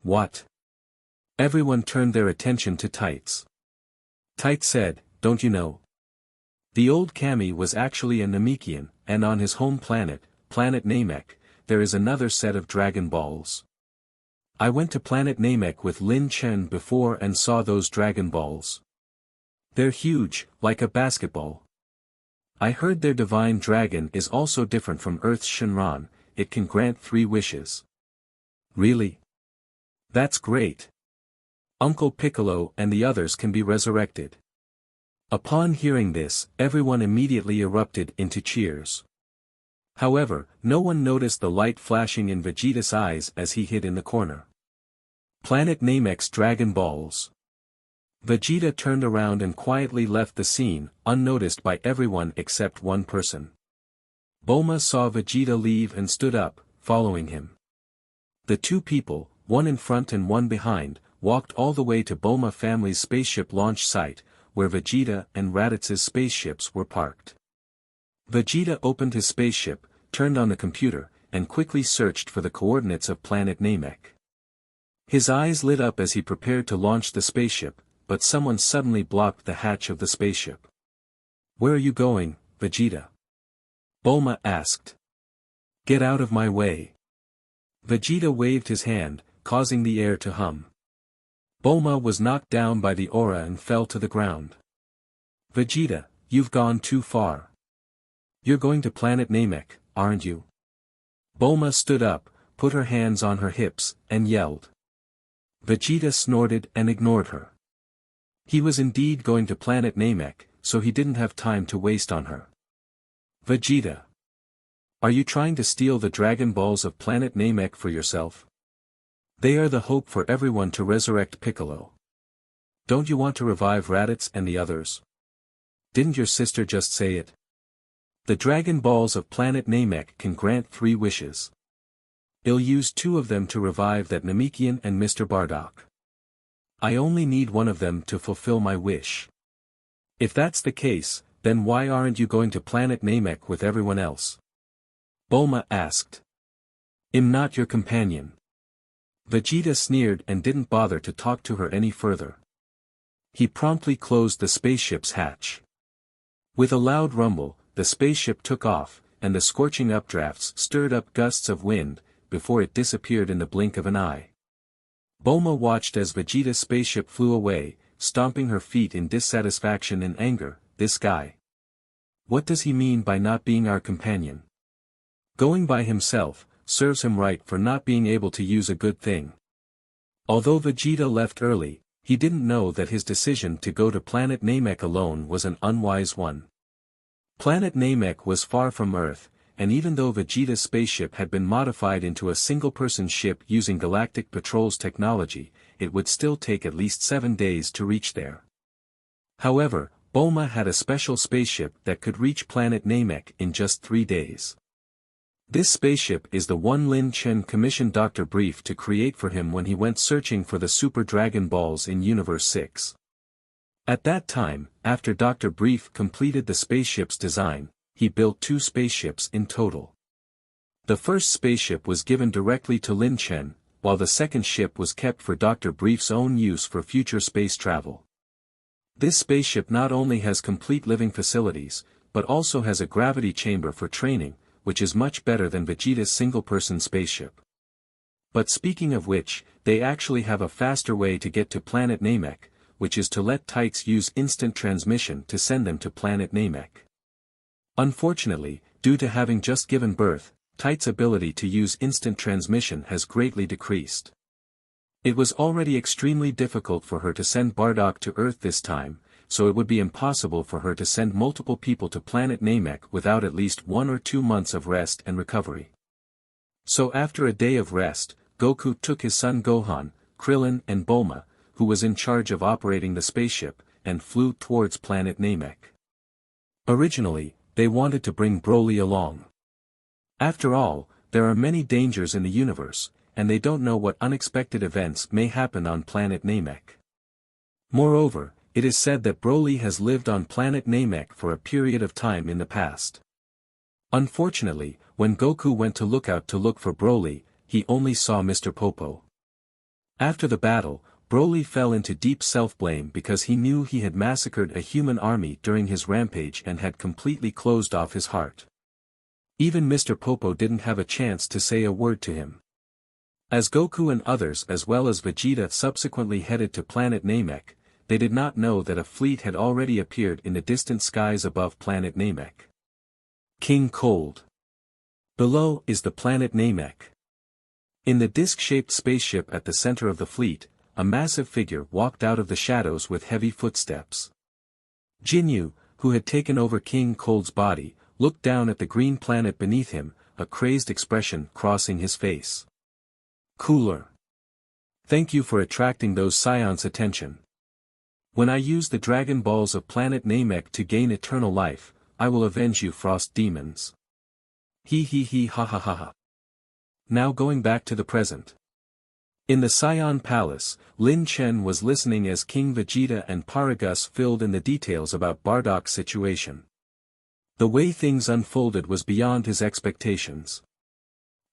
What? Everyone turned their attention to Tights. Tights said, don't you know? The old Kami was actually a Namekian, and on his home planet, Planet Namek, there is another set of Dragon Balls. I went to Planet Namek with Lin Chen before and saw those Dragon Balls. They're huge, like a basketball. I heard their divine dragon is also different from Earth's Shinran, it can grant 3 wishes. Really? That's great. Uncle Piccolo and the others can be resurrected. Upon hearing this, everyone immediately erupted into cheers. However, no one noticed the light flashing in Vegeta's eyes as he hid in the corner. Planet Namek's Dragon Balls. Vegeta turned around and quietly left the scene, unnoticed by everyone except one person. Bulma saw Vegeta leave and stood up, following him. The 2 people, one in front and one behind, walked all the way to Bulma family's spaceship launch site, where Vegeta and Raditz's spaceships were parked. Vegeta opened his spaceship, turned on the computer, and quickly searched for the coordinates of Planet Namek. His eyes lit up as he prepared to launch the spaceship, but someone suddenly blocked the hatch of the spaceship. Where are you going, Vegeta? Bulma asked. Get out of my way. Vegeta waved his hand, causing the air to hum. Bulma was knocked down by the aura and fell to the ground. Vegeta, you've gone too far. You're going to Planet Namek, aren't you? Bulma stood up, put her hands on her hips, and yelled. Vegeta snorted and ignored her. He was indeed going to Planet Namek, so he didn't have time to waste on her. Vegeta. Are you trying to steal the Dragon Balls of Planet Namek for yourself? They are the hope for everyone to resurrect Piccolo. Don't you want to revive Raditz and the others? Didn't your sister just say it? The Dragon Balls of Planet Namek can grant 3 wishes. I'll use 2 of them to revive that Namekian and Mr. Bardock. I only need 1 of them to fulfill my wish. If that's the case, then why aren't you going to Planet Namek with everyone else? Bulma asked. I'm not your companion. Vegeta sneered and didn't bother to talk to her any further. He promptly closed the spaceship's hatch. With a loud rumble, the spaceship took off, and the scorching updrafts stirred up gusts of wind, before it disappeared in the blink of an eye. Bulma watched as Vegeta's spaceship flew away, stomping her feet in dissatisfaction and anger. This guy. What does he mean by not being our companion? Going by himself, serves him right for not being able to use a good thing. Although Vegeta left early, he didn't know that his decision to go to Planet Namek alone was an unwise one. Planet Namek was far from Earth, and even though Vegeta's spaceship had been modified into a single-person ship using Galactic Patrol's technology, it would still take at least 7 days to reach there. However, Bulma had a special spaceship that could reach Planet Namek in just 3 days. This spaceship is the one Lin Chen commissioned Dr. Brief to create for him when he went searching for the Super Dragon Balls in Universe 6. At that time, after Dr. Brief completed the spaceship's design, he built 2 spaceships in total. The first spaceship was given directly to Lin Chen, while the second ship was kept for Dr. Brief's own use for future space travel. This spaceship not only has complete living facilities, but also has a gravity chamber for training, which is much better than Vegeta's single-person spaceship. But speaking of which, they actually have a faster way to get to Planet Namek, which is to let Tights use instant transmission to send them to Planet Namek. Unfortunately, due to having just given birth, Tights' ability to use instant transmission has greatly decreased. It was already extremely difficult for her to send Bardock to Earth this time, so it would be impossible for her to send multiple people to Planet Namek without at least 1 or 2 months of rest and recovery. So after a day of rest, Goku took his son Gohan, Krillin and Bulma, who was in charge of operating the spaceship, and flew towards Planet Namek. Originally, they wanted to bring Broly along. After all, there are many dangers in the universe, and they don't know what unexpected events may happen on Planet Namek. Moreover, it is said that Broly has lived on Planet Namek for a period of time in the past. Unfortunately, when Goku went to look for Broly, he only saw Mr. Popo. After the battle, Broly fell into deep self-blame because he knew he had massacred a human army during his rampage and had completely closed off his heart. Even Mr. Popo didn't have a chance to say a word to him. As Goku and others as well as Vegeta subsequently headed to Planet Namek, they did not know that a fleet had already appeared in the distant skies above Planet Namek. King Cold. Below is the Planet Namek. In the disc-shaped spaceship at the center of the fleet, a massive figure walked out of the shadows with heavy footsteps. Jinyu, who had taken over King Cold's body, looked down at the green planet beneath him, a crazed expression crossing his face. Cooler. Thank you for attracting those Saiyans' attention. When I use the Dragon Balls of Planet Namek to gain eternal life, I will avenge you frost demons. He ha ha ha ha. Now going back to the present. In the Saiyan Palace, Lin Chen was listening as King Vegeta and Paragus filled in the details about Bardock's situation. The way things unfolded was beyond his expectations.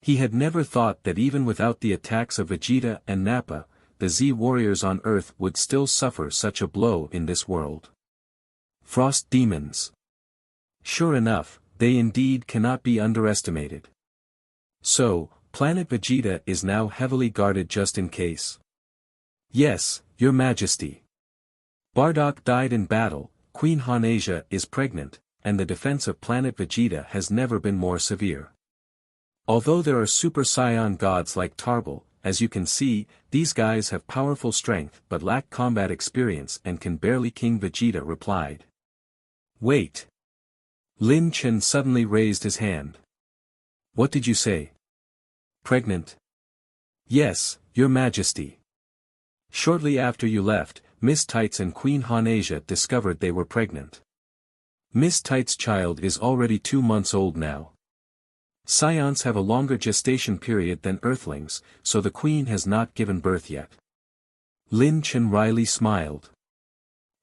He had never thought that even without the attacks of Vegeta and Nappa, the Z-warriors on Earth would still suffer such a blow in this world. Frost demons. Sure enough, they indeed cannot be underestimated. So, Planet Vegeta is now heavily guarded just in case. Yes, Your Majesty. Bardock died in battle, Queen Hanasia is pregnant, and the defense of Planet Vegeta has never been more severe. Although there are Super Saiyan gods like Tarbal, as you can see, these guys have powerful strength but lack combat experience and can barely. King Vegeta replied. Wait. Lin Chen suddenly raised his hand. What did you say? Pregnant? Yes, Your Majesty. Shortly after you left, Miss Tights and Queen Hanasia discovered they were pregnant. Miss Tights' child is already 2 months old now. Saiyans have a longer gestation period than Earthlings, so the Queen has not given birth yet. Lin Chen wryly smiled.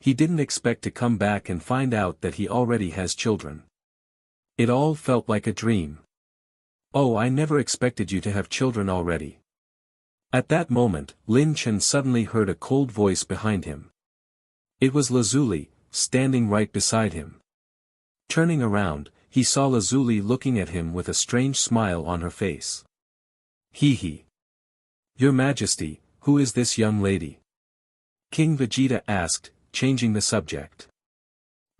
He didn't expect to come back and find out that he already has children. It all felt like a dream. Oh, I never expected you to have children already. At that moment, Lin Chen suddenly heard a cold voice behind him. It was Lazuli, standing right beside him. Turning around, he saw Lazuli looking at him with a strange smile on her face. Hee. Your Majesty, who is this young lady? King Vegeta asked, changing the subject.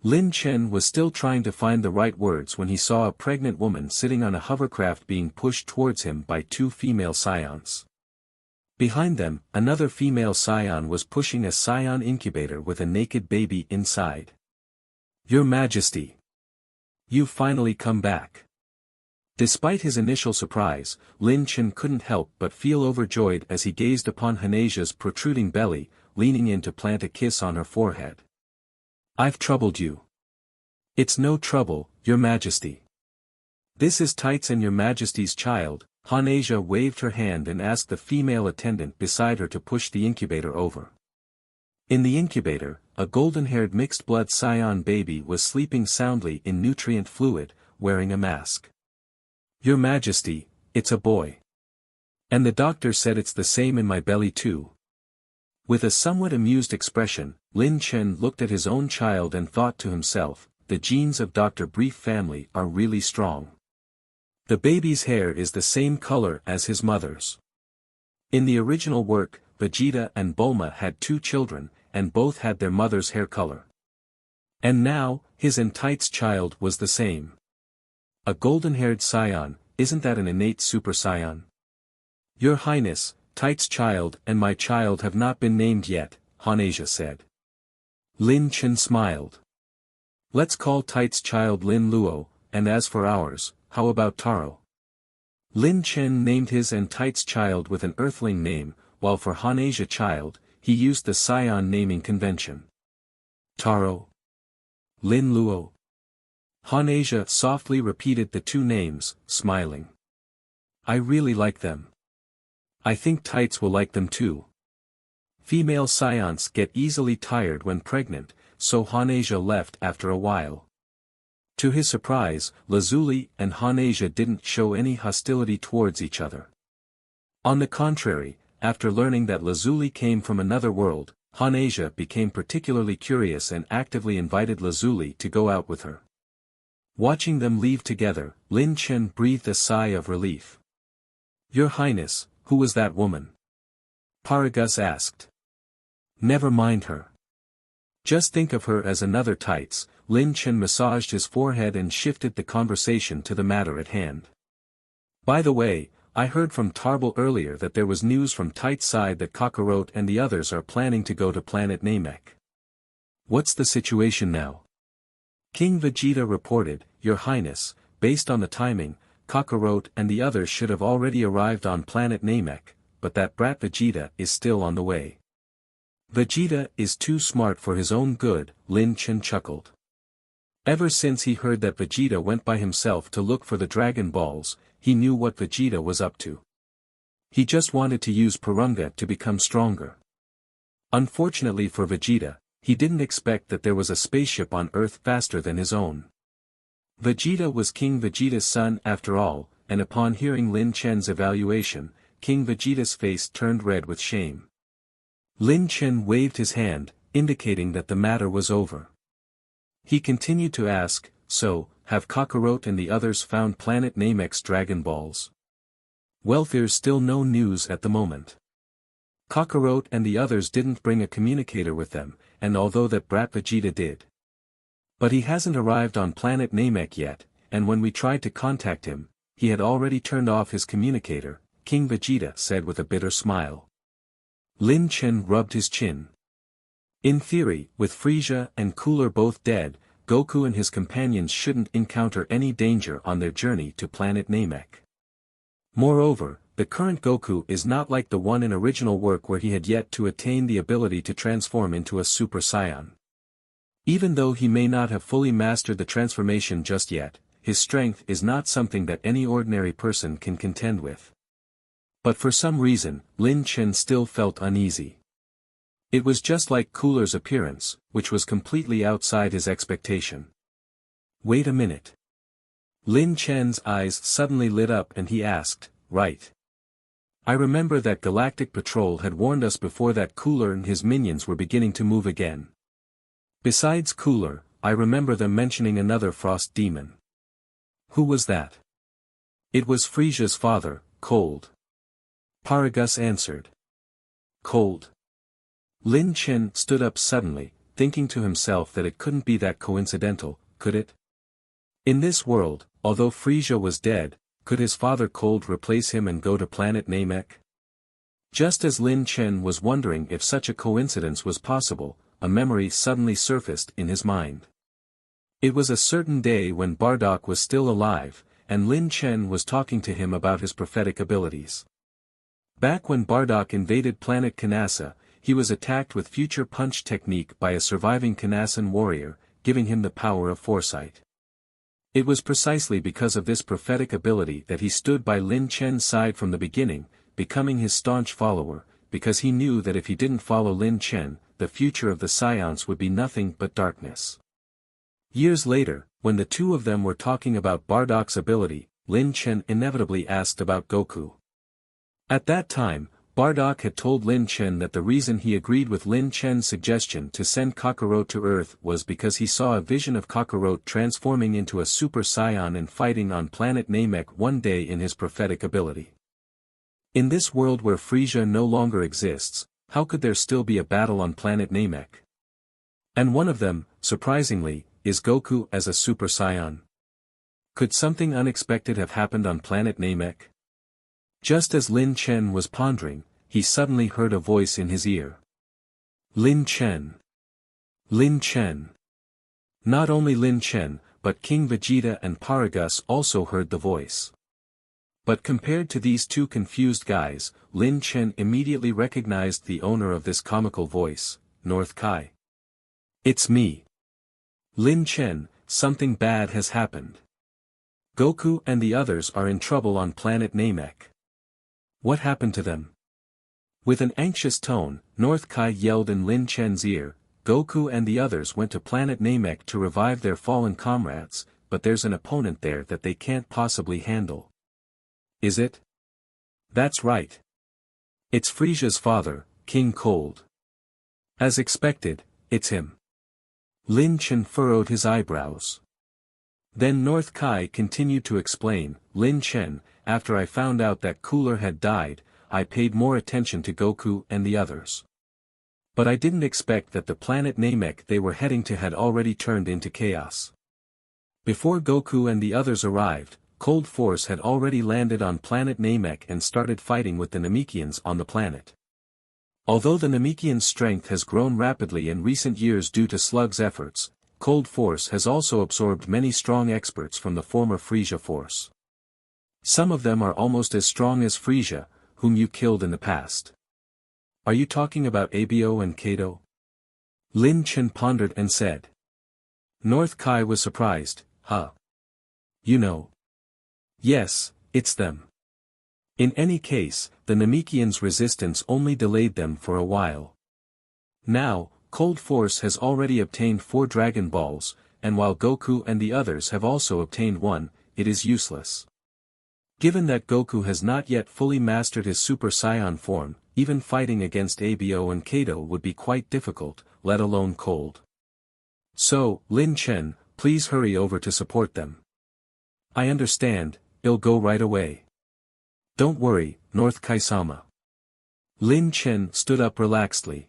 Lin Chen was still trying to find the right words when he saw a pregnant woman sitting on a hovercraft being pushed towards him by 2 female Saiyans. Behind them, another female Saiyan was pushing a Saiyan incubator with a naked baby inside. Your Majesty. You've finally come back. Despite his initial surprise, Lin Chen couldn't help but feel overjoyed as he gazed upon Hanasia's protruding belly, leaning in to plant a kiss on her forehead. I've troubled you. It's no trouble, Your Majesty. This is Tights and Your Majesty's child. Hanasia waved her hand and asked the female attendant beside her to push the incubator over. In the incubator, a golden-haired mixed-blood Saiyan baby was sleeping soundly in nutrient fluid, wearing a mask. Your Majesty, it's a boy. And the doctor said it's the same in my belly too. With a somewhat amused expression, Lin Chen looked at his own child and thought to himself, the genes of Dr. Brief family are really strong. The baby's hair is the same color as his mother's. In the original work, Vegeta and Bulma had 2 children, and both had their mother's hair color. And now, his and Tights' child was the same. A golden-haired Saiyan, isn't that an innate Super Saiyan? Your Highness, Tights' child and my child have not been named yet, Hanasia said. Lin Chen smiled. Let's call Tights' child Lin Luo, and as for ours, how about Taro? Lin Chen named his and Tights' child with an Earthling name, while for Hanasia child, he used the Saiyan naming convention. Taro. Lin Luo. Hanasia softly repeated the 2 names, smiling. I really like them. I think Tights will like them too. Female Saiyans get easily tired when pregnant, so Hanasia left after a while. To his surprise, Lazuli and Hanasia didn't show any hostility towards each other. On the contrary, after learning that Lazuli came from another world, Han-Asia became particularly curious and actively invited Lazuli to go out with her. Watching them leave together, Lin Chen breathed a sigh of relief. "Your Highness, who was that woman?" Paragus asked. "Never mind her. Just think of her as another Tights." Lin Chen massaged his forehead and shifted the conversation to the matter at hand. "By the way, I heard from Tarbell earlier that there was news from Tights' side that Kakarot and the others are planning to go to Planet Namek. What's the situation now?" King Vegeta reported, "Your Highness, based on the timing, Kakarot and the others should have already arrived on Planet Namek, but that brat Vegeta is still on the way." "Vegeta is too smart for his own good," Lin Chen chuckled. Ever since he heard that Vegeta went by himself to look for the Dragon Balls, he knew what Vegeta was up to. He just wanted to use Purunga to become stronger. Unfortunately for Vegeta, he didn't expect that there was a spaceship on Earth faster than his own. Vegeta was King Vegeta's son after all, and upon hearing Lin Chen's evaluation, King Vegeta's face turned red with shame. Lin Chen waved his hand, indicating that the matter was over. He continued to ask, "So, have Kakarot and the others found Planet Namek's Dragon Balls?" "Well, there's still no news at the moment. Kakarot and the others didn't bring a communicator with them, and although that brat Vegeta did. But he hasn't arrived on Planet Namek yet, and when we tried to contact him, he had already turned off his communicator," King Vegeta said with a bitter smile. Lin Chen rubbed his chin. In theory, with Frieza and Cooler both dead, Goku and his companions shouldn't encounter any danger on their journey to Planet Namek. Moreover, the current Goku is not like the one in original work where he had yet to attain the ability to transform into a Super Saiyan. Even though he may not have fully mastered the transformation just yet, his strength is not something that any ordinary person can contend with. But for some reason, Lin Chen still felt uneasy. It was just like Cooler's appearance, which was completely outside his expectation. "Wait a minute." Lin Chen's eyes suddenly lit up and he asked, "Right. I remember that Galactic Patrol had warned us before that Cooler and his minions were beginning to move again. Besides Cooler, I remember them mentioning another Frost Demon." "Who was that?" "It was Frieza's father, Cold." Paragus answered. "Cold." Lin Chen stood up suddenly, thinking to himself that it couldn't be that coincidental, could it? In this world, although Frieza was dead, could his father Cold replace him and go to Planet Namek? Just as Lin Chen was wondering if such a coincidence was possible, a memory suddenly surfaced in his mind. It was a certain day when Bardock was still alive, and Lin Chen was talking to him about his prophetic abilities. Back when Bardock invaded Planet Kanasa, he was attacked with future punch technique by a surviving Kanasan warrior, giving him the power of foresight. It was precisely because of this prophetic ability that he stood by Lin Chen's side from the beginning, becoming his staunch follower, because he knew that if he didn't follow Lin Chen, the future of the Saiyans would be nothing but darkness. Years later, when the two of them were talking about Bardock's ability, Lin Chen inevitably asked about Goku. At that time, Bardock had told Lin Chen that the reason he agreed with Lin Chen's suggestion to send Kakarot to Earth was because he saw a vision of Kakarot transforming into a Super Saiyan and fighting on Planet Namek one day in his prophetic ability. In this world where Frieza no longer exists, how could there still be a battle on Planet Namek? And one of them, surprisingly, is Goku as a Super Saiyan. Could something unexpected have happened on Planet Namek? Just as Lin Chen was pondering, he suddenly heard a voice in his ear. "Lin Chen! Lin Chen!" Not only Lin Chen, but King Vegeta and Paragus also heard the voice. But compared to these two confused guys, Lin Chen immediately recognized the owner of this comical voice, North Kai. "It's me. Lin Chen, something bad has happened. Goku and the others are in trouble on Planet Namek." "What happened to them?" With an anxious tone, North Kai yelled in Lin Chen's ear, "Goku and the others went to Planet Namek to revive their fallen comrades, but there's an opponent there that they can't possibly handle." "Is it?" "That's right. It's Frieza's father, King Cold. As expected, it's him. Lin Chen furrowed his eyebrows. Then North Kai continued to explain, Lin Chen, after I found out that Cooler had died, I paid more attention to Goku and the others. But I didn't expect that the planet Namek they were heading to had already turned into chaos. Before Goku and the others arrived, Cold Force had already landed on planet Namek and started fighting with the Namekians on the planet. Although the Namekians' strength has grown rapidly in recent years due to Slug's efforts, Cold Force has also absorbed many strong experts from the former Frieza Force. Some of them are almost as strong as Frieza, whom you killed in the past. Are you talking about Abo and Kato? Lin Chen pondered and said. North Kai was surprised, huh? You know. Yes, it's them. In any case, the Namekians' resistance only delayed them for a while. Now, Cold Force has already obtained 4 Dragon Balls, and while Goku and the others have also obtained 1, it is useless. Given that Goku has not yet fully mastered his Super Saiyan form, even fighting against Abo and Kato would be quite difficult, let alone Cold. So, Lin Chen, please hurry over to support them. I understand, I'll go right away. Don't worry, North Kai-sama. Lin Chen stood up relaxedly.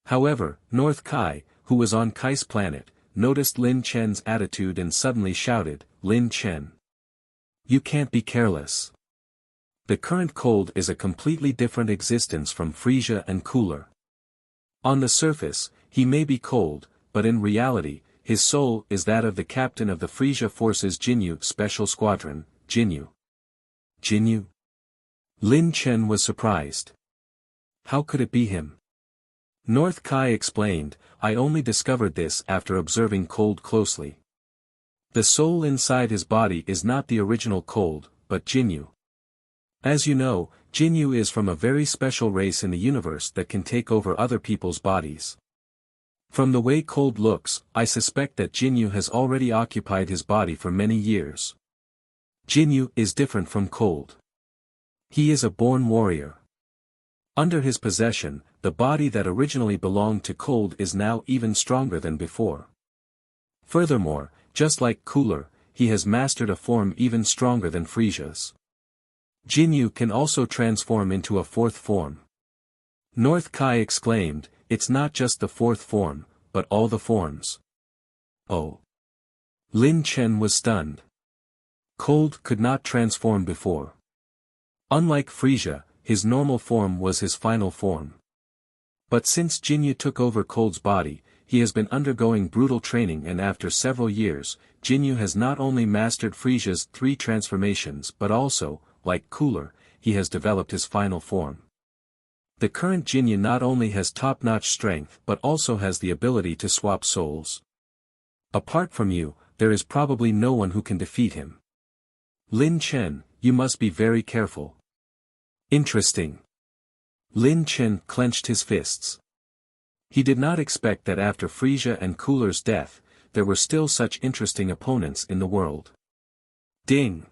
However, North Kai, who was on Kai's planet, noticed Lin Chen's attitude and suddenly shouted, Lin Chen. You can't be careless. The current Cold is a completely different existence from Frieza and Cooler. On the surface, he may be cold, but in reality, his soul is that of the captain of the Frieza Force's Jinyu Special Squadron, Jinyu. Jinyu? Lin Chen was surprised. How could it be him? North Kai explained, I only discovered this after observing Cold closely. The soul inside his body is not the original Cold, but Jinyu. As you know, Jinyu is from a very special race in the universe that can take over other people's bodies. From the way Cold looks, I suspect that Jinyu has already occupied his body for many years. Jinyu is different from Cold. He is a born warrior. Under his possession, the body that originally belonged to Cold is now even stronger than before. Furthermore, just like Cooler, he has mastered a form even stronger than Frieza's. Jinyu can also transform into a 4th form. North Kai exclaimed, it's not just the 4th form, but all the forms. Oh. Lin Chen was stunned. Cold could not transform before. Unlike Frieza, his normal form was his final form. But since Jinyu took over Cold's body, he has been undergoing brutal training and after several years, Jinyu has not only mastered Frieza's 3 transformations but also, like Cooler, he has developed his final form. The current Jinyu not only has top-notch strength but also has the ability to swap souls. Apart from you, there is probably no one who can defeat him. Lin Chen, you must be very careful. Interesting. Lin Chen clenched his fists. He did not expect that after Frieza and Cooler's death, there were still such interesting opponents in the world. Ding!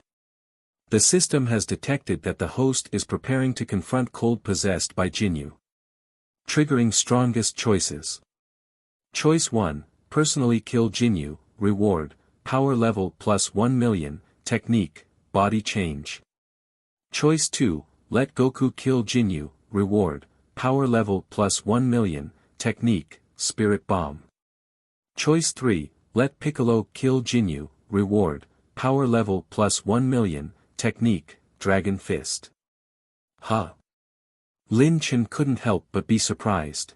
The system has detected that the host is preparing to confront Cold possessed by Jinyu. Triggering strongest choices. Choice 1, personally kill Jinyu, reward, power level plus 1 million, technique, body change. Choice 2, let Goku kill Jinyu, reward, power level plus 1 million, technique, spirit bomb. Choice 3, let Piccolo kill Jinyu, reward, power level plus 1 million, technique, dragon fist. Huh. Lin Chen couldn't help but be surprised.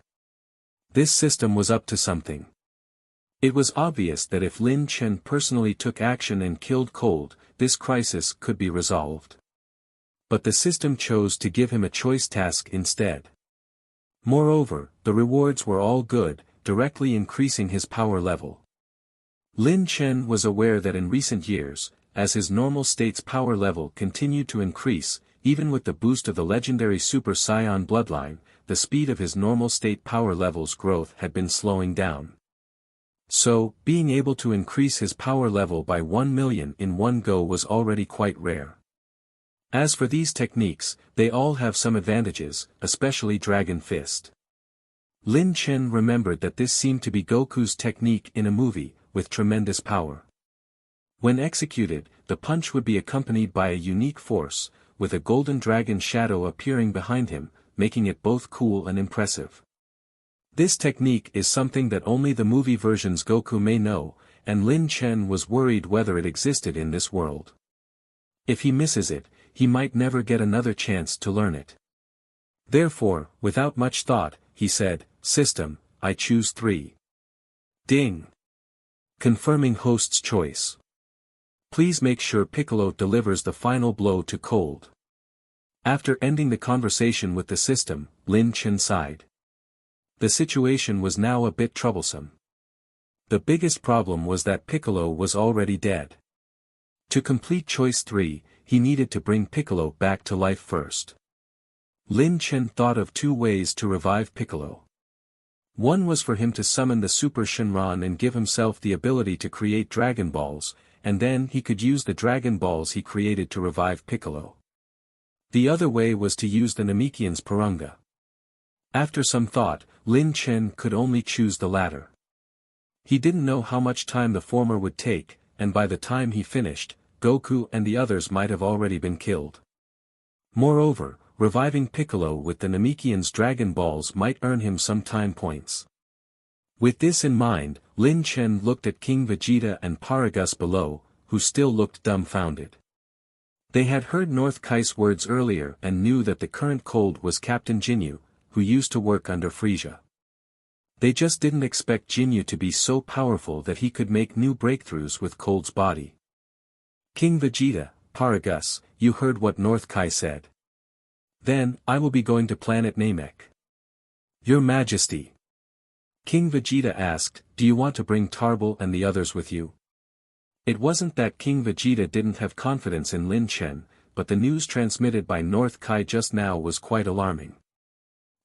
This system was up to something. It was obvious that if Lin Chen personally took action and killed Cold, this crisis could be resolved. But the system chose to give him a choice task instead. Moreover, the rewards were all good, directly increasing his power level. Lin Chen was aware that in recent years, as his normal state's power level continued to increase, even with the boost of the legendary Super Saiyan bloodline, the speed of his normal state power level's growth had been slowing down. So, being able to increase his power level by 1 million in one go was already quite rare. As for these techniques, they all have some advantages, especially Dragon Fist. Lin Chen remembered that this seemed to be Goku's technique in a movie, with tremendous power. When executed, the punch would be accompanied by a unique force, with a golden dragon shadow appearing behind him, making it both cool and impressive. This technique is something that only the movie version's Goku may know, and Lin Chen was worried whether it existed in this world. If he misses it, he might never get another chance to learn it. Therefore, without much thought, he said, "System, I choose 3. Ding. Confirming host's choice. Please make sure Piccolo delivers the final blow to Cold." After ending the conversation with the system, Lin Chen sighed. The situation was now a bit troublesome. The biggest problem was that Piccolo was already dead. To complete choice 3, he needed to bring Piccolo back to life first. Lin Chen thought of 2 ways to revive Piccolo. One was for him to summon the Super Shenron and give himself the ability to create Dragon Balls, and then he could use the Dragon Balls he created to revive Piccolo. The other way was to use the Namekians' Purunga. After some thought, Lin Chen could only choose the latter. He didn't know how much time the former would take, and by the time he finished, Goku and the others might have already been killed. Moreover, reviving Piccolo with the Namekians' Dragon Balls might earn him some time points. With this in mind, Lin Chen looked at King Vegeta and Paragus below, who still looked dumbfounded. They had heard North Kai's words earlier and knew that the current Cold was Captain Jinyu, who used to work under Frieza. They just didn't expect Jinyu to be so powerful that he could make new breakthroughs with Cold's body. "King Vegeta, Paragus, you heard what North Kai said. Then, I will be going to Planet Namek." "Your Majesty." King Vegeta asked, "Do you want to bring Tarbell and the others with you?" It wasn't that King Vegeta didn't have confidence in Lin Chen, but the news transmitted by North Kai just now was quite alarming.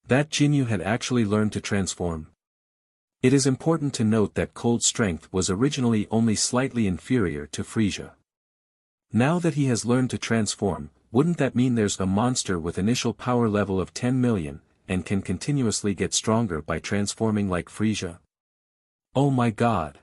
That Jinyu had actually learned to transform. It is important to note that Cold's strength was originally only slightly inferior to Frieza. Now that he has learned to transform, wouldn't that mean there's a monster with initial power level of 10 million, and can continuously get stronger by transforming like Frieza? Oh my god!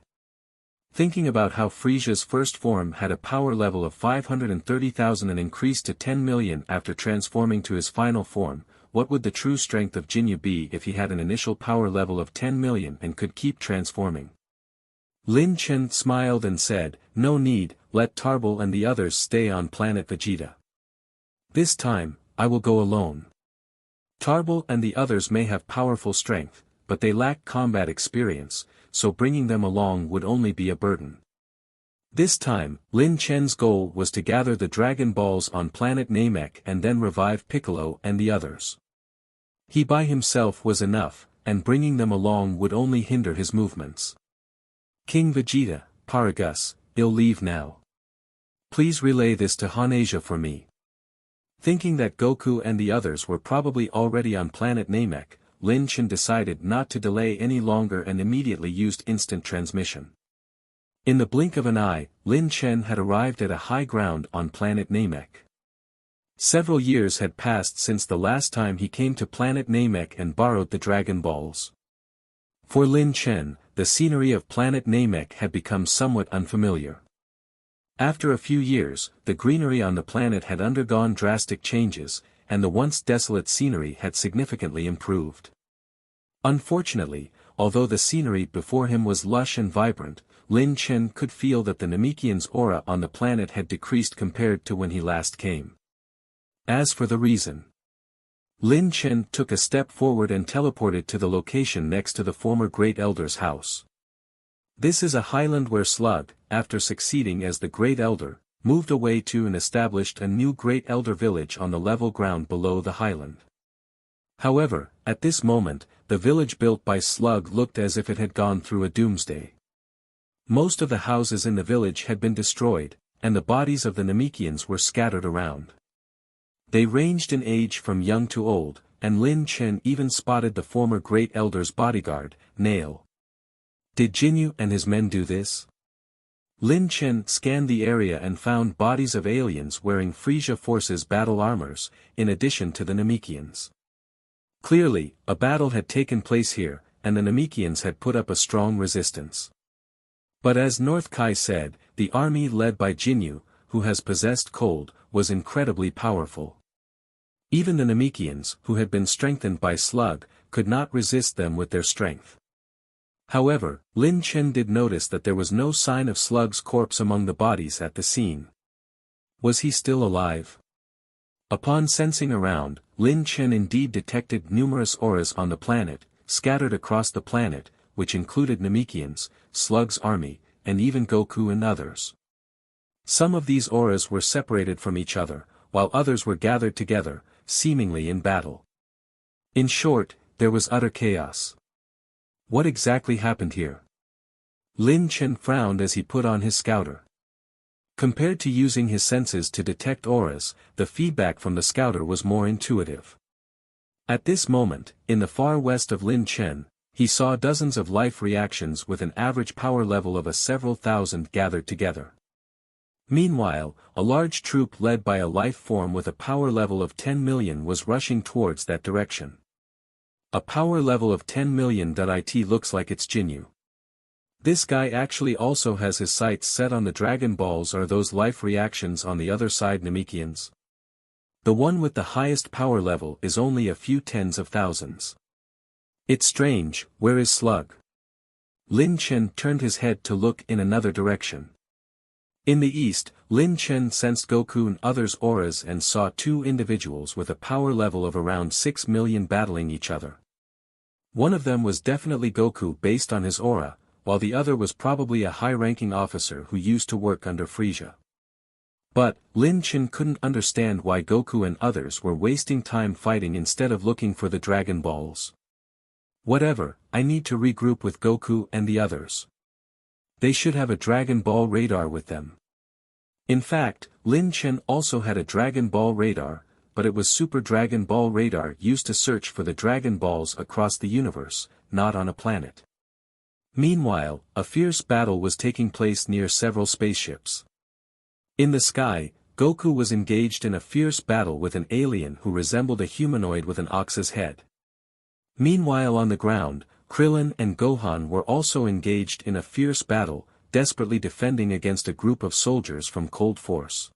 Thinking about how Frieza's first form had a power level of 530,000 and increased to 10 million after transforming to his final form, what would the true strength of Jinyu be if he had an initial power level of 10 million and could keep transforming? Lin Chen smiled and said, "No need, let Tarbell and the others stay on Planet Vegeta. This time, I will go alone. Tarbell and the others may have powerful strength, but they lack combat experience, so bringing them along would only be a burden." This time, Lin Chen's goal was to gather the Dragon Balls on Planet Namek and then revive Piccolo and the others. He by himself was enough, and bringing them along would only hinder his movements. "King Vegeta, Paragus, I'll leave now. Please relay this to Hanasia for me." Thinking that Goku and the others were probably already on Planet Namek, Lin Chen decided not to delay any longer and immediately used instant transmission. In the blink of an eye, Lin Chen had arrived at a high ground on Planet Namek. Several years had passed since the last time he came to Planet Namek and borrowed the Dragon Balls. For Lin Chen, the scenery of Planet Namek had become somewhat unfamiliar. After a few years, the greenery on the planet had undergone drastic changes, and the once desolate scenery had significantly improved. Unfortunately, although the scenery before him was lush and vibrant, Lin Chen could feel that the Namekians' aura on the planet had decreased compared to when he last came. As for the reason, Lin Chen took a step forward and teleported to the location next to the former Great Elder's house. This is a highland where Slug, after succeeding as the Great Elder, moved away to and established a new Great Elder village on the level ground below the highland. However, at this moment, the village built by Slug looked as if it had gone through a doomsday. Most of the houses in the village had been destroyed, and the bodies of the Namekians were scattered around. They ranged in age from young to old, and Lin Chen even spotted the former Great Elder's bodyguard, Nail. Did Jinyu and his men do this? Lin Chen scanned the area and found bodies of aliens wearing Frieza Force's battle armors, in addition to the Namekians. Clearly, a battle had taken place here, and the Namekians had put up a strong resistance. But as North Kai said, the army led by Jinyu, who has possessed cold, was incredibly powerful. Even the Namekians, who had been strengthened by Slug, could not resist them with their strength. However, Lin Chen did notice that there was no sign of Slug's corpse among the bodies at the scene. Was he still alive? Upon sensing around, Lin Chen indeed detected numerous auras on the planet, scattered across the planet, which included Namekians, Slug's army, and even Goku and others. Some of these auras were separated from each other, while others were gathered together, seemingly in battle. In short, there was utter chaos. What exactly happened here? Lin Chen frowned as he put on his scouter. Compared to using his senses to detect auras, the feedback from the scouter was more intuitive. At this moment, in the far west of Lin Chen, he saw dozens of life reactions with an average power level of several thousand gathered together. Meanwhile, a large troop led by a life form with a power level of 10 million was rushing towards that direction. A power level of 10 million. It looks like it's Jinyu. This guy actually also has his sights set on the Dragon Balls. Are those life reactions on the other side Namekians? The one with the highest power level is only a few tens of thousands. It's strange, where is Slug? Lin Chen turned his head to look in another direction. In the east, Lin Chen sensed Goku and others' auras and saw two individuals with a power level of around 6 million battling each other. One of them was definitely Goku based on his aura, while the other was probably a high-ranking officer who used to work under Frieza. But, Lin Chen couldn't understand why Goku and others were wasting time fighting instead of looking for the Dragon Balls. Whatever, I need to regroup with Goku and the others. They should have a Dragon Ball radar with them. In fact, Lin Chen also had a Dragon Ball radar, but it was Super Dragon Ball radar used to search for the Dragon Balls across the universe, not on a planet. Meanwhile, a fierce battle was taking place near several spaceships. In the sky, Goku was engaged in a fierce battle with an alien who resembled a humanoid with an ox's head. Meanwhile on the ground, Krillin and Gohan were also engaged in a fierce battle, desperately defending against a group of soldiers from Cold Force.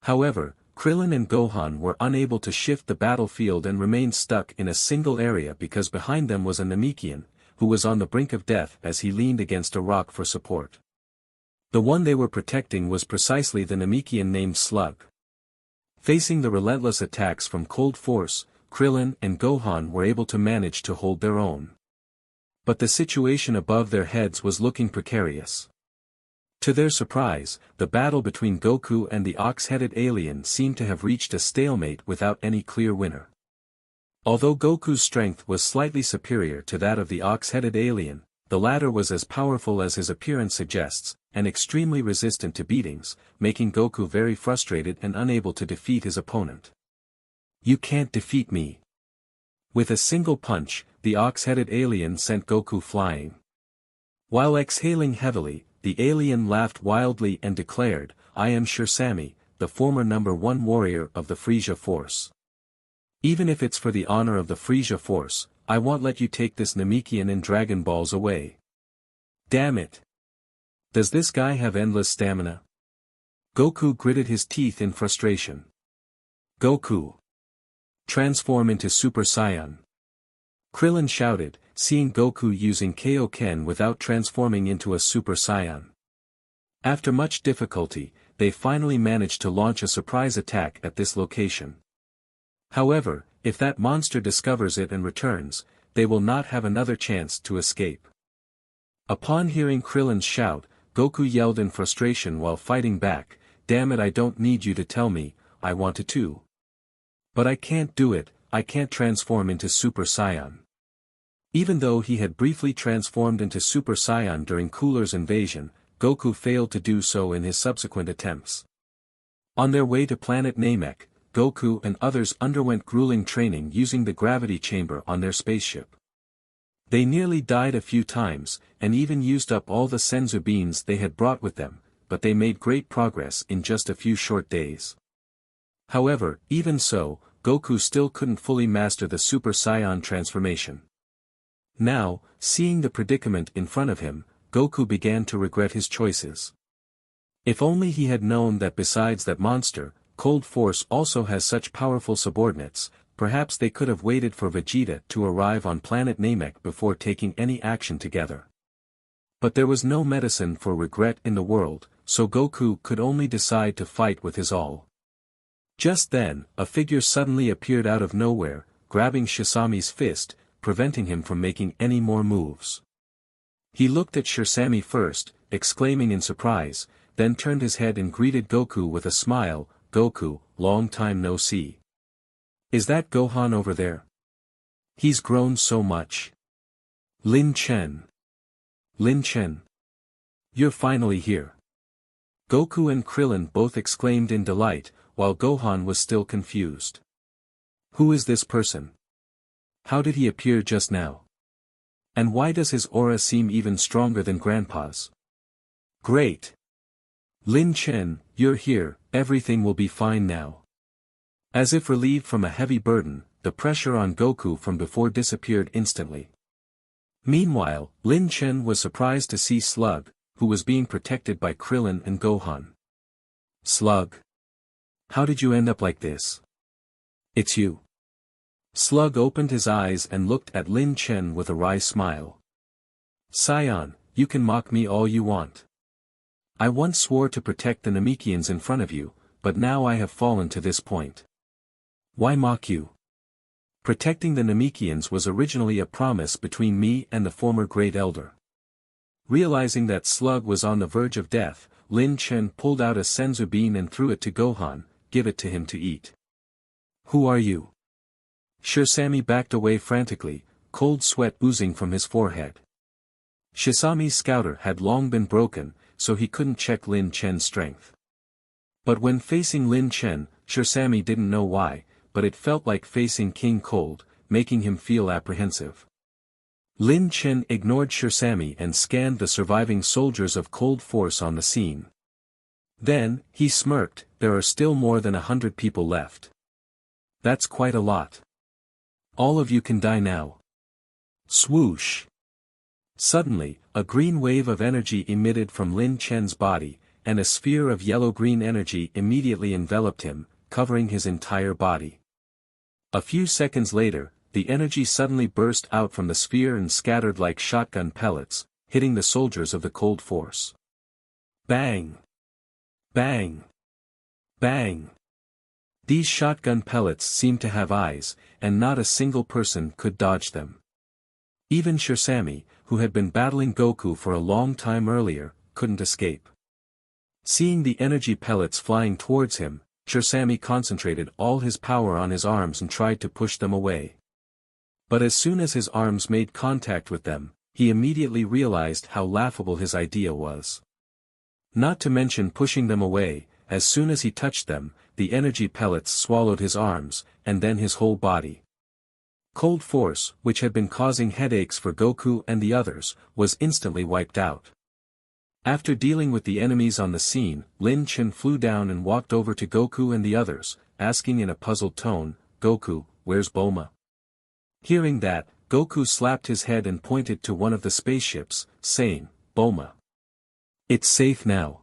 However, Krillin and Gohan were unable to shift the battlefield and remained stuck in a single area because behind them was a Namekian, who was on the brink of death as he leaned against a rock for support. The one they were protecting was precisely the Namekian named Slug. Facing the relentless attacks from Cold Force, Krillin and Gohan were able to manage to hold their own. But the situation above their heads was looking precarious. To their surprise, the battle between Goku and the ox-headed alien seemed to have reached a stalemate without any clear winner. Although Goku's strength was slightly superior to that of the ox-headed alien, the latter was as powerful as his appearance suggests, and extremely resistant to beatings, making Goku very frustrated and unable to defeat his opponent. You can't defeat me. With a single punch, the ox-headed alien sent Goku flying. While exhaling heavily, the alien laughed wildly and declared, I am sure Sammy, the former #1 warrior of the Frieza Force. Even if it's for the honor of the Frieza Force, I won't let you take this Namekian and Dragon Balls away. Damn it! Does this guy have endless stamina? Goku gritted his teeth in frustration. Goku! Transform into Super Saiyan! Krillin shouted, seeing Goku using Kaioken without transforming into a Super Saiyan. After much difficulty, they finally managed to launch a surprise attack at this location. However, if that monster discovers it and returns, they will not have another chance to escape. Upon hearing Krillin's shout, Goku yelled in frustration while fighting back, damn it, I don't need you to tell me, I want to too. But I can't do it, I can't transform into Super Saiyan. Even though he had briefly transformed into Super Saiyan during Cooler's invasion, Goku failed to do so in his subsequent attempts. On their way to planet Namek, Goku and others underwent grueling training using the gravity chamber on their spaceship. They nearly died a few times, and even used up all the senzu beans they had brought with them, but they made great progress in just a few short days. However, even so, Goku still couldn't fully master the Super Saiyan transformation. Now, seeing the predicament in front of him, Goku began to regret his choices. If only he had known that besides that monster, Cold Force also has such powerful subordinates, perhaps they could have waited for Vegeta to arrive on planet Namek before taking any action together. But there was no medicine for regret in the world, so Goku could only decide to fight with his all. Just then, a figure suddenly appeared out of nowhere, grabbing Shisami's fist, preventing him from making any more moves. He looked at Shisami first, exclaiming in surprise, then turned his head and greeted Goku with a smile. "Goku, long time no see. Is that Gohan over there? He's grown so much." "Lin Chen. Lin Chen. You're finally here." Goku and Krillin both exclaimed in delight, while Gohan was still confused. Who is this person? How did he appear just now? And why does his aura seem even stronger than Grandpa's? Great! Lin Chen, you're here, everything will be fine now. As if relieved from a heavy burden, the pressure on Goku from before disappeared instantly. Meanwhile, Lin Chen was surprised to see Slug, who was being protected by Krillin and Gohan. Slug. How did you end up like this? It's you. Slug opened his eyes and looked at Lin Chen with a wry smile. Saiyan, you can mock me all you want. I once swore to protect the Namekians in front of you, but now I have fallen to this point. Why mock you? Protecting the Namekians was originally a promise between me and the former Great Elder. Realizing that Slug was on the verge of death, Lin Chen pulled out a senzu bean and threw it to Gohan. Give it to him to eat. Who are you? Shisami backed away frantically, cold sweat oozing from his forehead. Shisami's scouter had long been broken, so he couldn't check Lin Chen's strength. But when facing Lin Chen, Shisami didn't know why, but it felt like facing King Cold, making him feel apprehensive. Lin Chen ignored Shisami and scanned the surviving soldiers of Cold Force on the scene. Then, he smirked, there are still more than 100 people left. That's quite a lot. All of you can die now. Swoosh. Suddenly, a green wave of energy emitted from Lin Chen's body, and a sphere of yellow-green energy immediately enveloped him, covering his entire body. A few seconds later, the energy suddenly burst out from the sphere and scattered like shotgun pellets, hitting the soldiers of the Cold Force. Bang! Bang! Bang! These shotgun pellets seemed to have eyes, and not a single person could dodge them. Even Shisami, who had been battling Goku for a long time earlier, couldn't escape. Seeing the energy pellets flying towards him, Shisami concentrated all his power on his arms and tried to push them away. But as soon as his arms made contact with them, he immediately realized how laughable his idea was. Not to mention pushing them away, as soon as he touched them, the energy pellets swallowed his arms, and then his whole body. Cold Force, which had been causing headaches for Goku and the others, was instantly wiped out. After dealing with the enemies on the scene, Lin Chen flew down and walked over to Goku and the others, asking in a puzzled tone, Goku, where's Bulma? Hearing that, Goku slapped his head and pointed to one of the spaceships, saying, Bulma. It's safe now.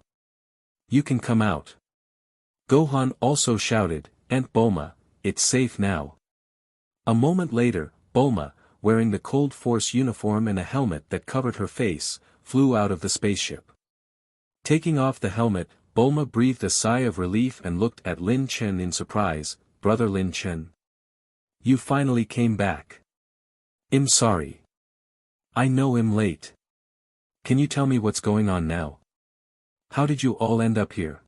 You can come out. Gohan also shouted, Aunt Bulma, it's safe now. A moment later, Bulma, wearing the Cold Force uniform and a helmet that covered her face, flew out of the spaceship. Taking off the helmet, Bulma breathed a sigh of relief and looked at Lin Chen in surprise. Brother Lin Chen. You finally came back. I'm sorry. I know I'm late. Can you tell me what's going on now? How did you all end up here?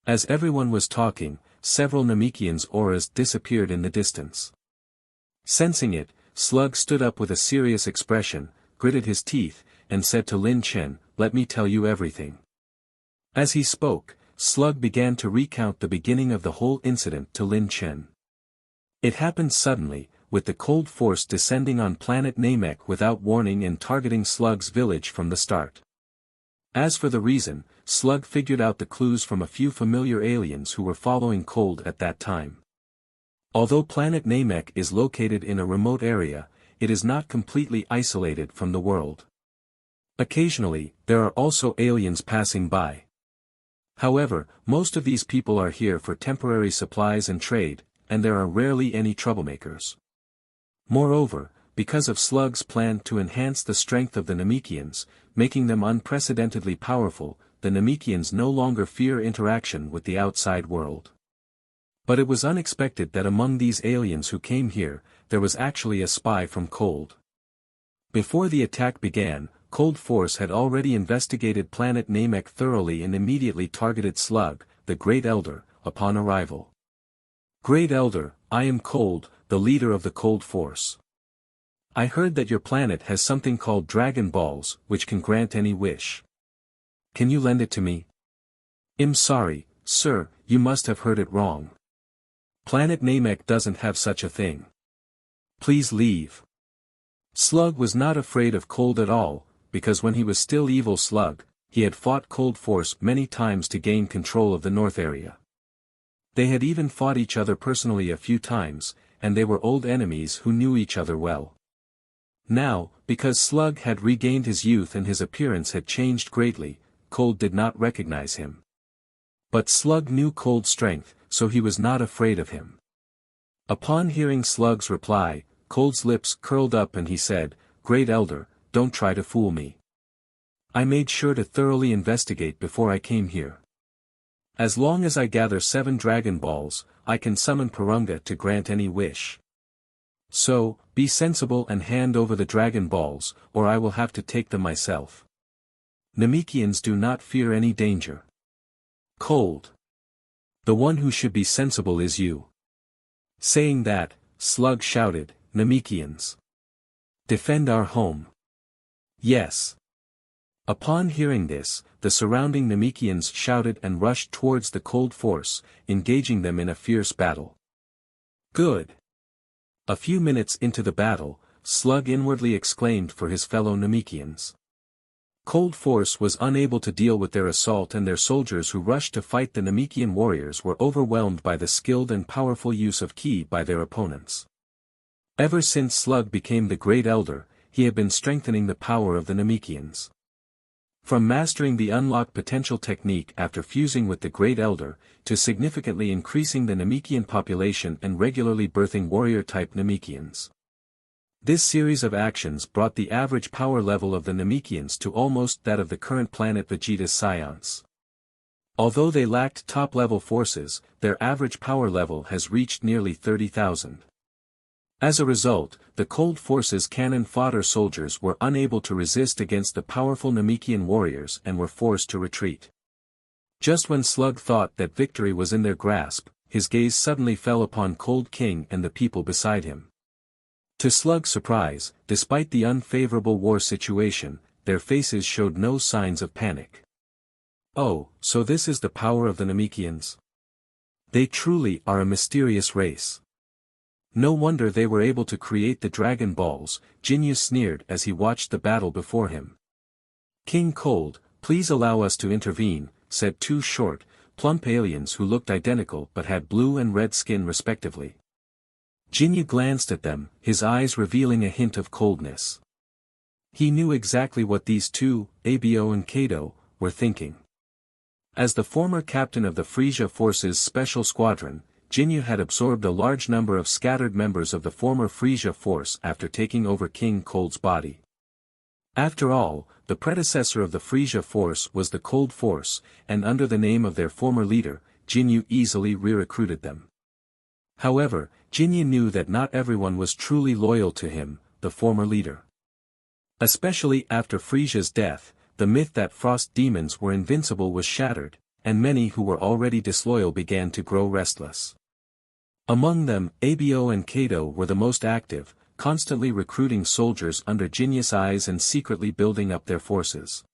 As everyone was talking, several Namekians' auras disappeared in the distance. Sensing it, Slug stood up with a serious expression, gritted his teeth, and said to Lin Chen, let me tell you everything. As he spoke, Slug began to recount the beginning of the whole incident to Lin Chen. It happened suddenly, with the cold force descending on planet Namek without warning and targeting Slug's village from the start. As for the reason, Slug figured out the clues from a few familiar aliens who were following Cold at that time. Although planet Namek is located in a remote area, it is not completely isolated from the world. Occasionally, there are also aliens passing by. However, most of these people are here for temporary supplies and trade, and there are rarely any troublemakers. Moreover, because of Slug's plan to enhance the strength of the Namekians, making them unprecedentedly powerful, the Namekians no longer fear interaction with the outside world. But it was unexpected that among these aliens who came here, there was actually a spy from Cold. Before the attack began, Cold Force had already investigated planet Namek thoroughly and immediately targeted Slug, the Great Elder, upon arrival. Great Elder, I am Cold, the leader of the Cold Force. I heard that your planet has something called Dragon Balls, which can grant any wish. Can you lend it to me? I'm sorry, sir, you must have heard it wrong. Planet Namek doesn't have such a thing. Please leave. Slug was not afraid of Cold at all, because when he was still Evil Slug, he had fought Cold Force many times to gain control of the North area. They had even fought each other personally a few times, and they were old enemies who knew each other well. Now, because Slug had regained his youth and his appearance had changed greatly, Cold did not recognize him. But Slug knew Cold's strength, so he was not afraid of him. Upon hearing Slug's reply, Cold's lips curled up and he said, Great Elder, don't try to fool me. I made sure to thoroughly investigate before I came here. As long as I gather 7 Dragon Balls, I can summon Purunga to grant any wish. So, be sensible and hand over the Dragon Balls, or I will have to take them myself. Namekians do not fear any danger. Cold. The one who should be sensible is you. Saying that, Slug shouted, Namekians. Defend our home. Yes. Upon hearing this, the surrounding Namekians shouted and rushed towards the Cold Force, engaging them in a fierce battle. Good. A few minutes into the battle, Slug inwardly exclaimed for his fellow Namekians. Cold Force was unable to deal with their assault and their soldiers who rushed to fight the Namekian warriors were overwhelmed by the skilled and powerful use of ki by their opponents. Ever since Slug became the Great Elder, he had been strengthening the power of the Namekians. From mastering the unlocked potential technique after fusing with the Great Elder, to significantly increasing the Namekian population and regularly birthing warrior-type Namekians. This series of actions brought the average power level of the Namekians to almost that of the current Planet Vegeta's Saiyans. Although they lacked top-level forces, their average power level has reached nearly 30,000. As a result, the Cold Force's cannon fodder soldiers were unable to resist against the powerful Namekian warriors and were forced to retreat. Just when Slug thought that victory was in their grasp, his gaze suddenly fell upon Cold King and the people beside him. To Slug's surprise, despite the unfavorable war situation, their faces showed no signs of panic. Oh, so this is the power of the Namekians? They truly are a mysterious race. No wonder they were able to create the Dragon Balls, Jinyu sneered as he watched the battle before him. King Cold, please allow us to intervene, said 2 short, plump aliens who looked identical but had blue and red skin respectively. Jinyu glanced at them, his eyes revealing a hint of coldness. He knew exactly what these 2, Abo and Kato, were thinking. As the former captain of the Frieza Force's Special Squadron, Jinyu had absorbed a large number of scattered members of the former Frieza Force after taking over King Cold's body. After all, the predecessor of the Frieza Force was the Cold Force, and under the name of their former leader, Jinyu easily re-recruited them. However, Jinyu knew that not everyone was truly loyal to him, the former leader. Especially after Frieza's death, the myth that frost demons were invincible was shattered, and many who were already disloyal began to grow restless. Among them, Abo and Kato were the most active, constantly recruiting soldiers under Jinyu's eyes and secretly building up their forces.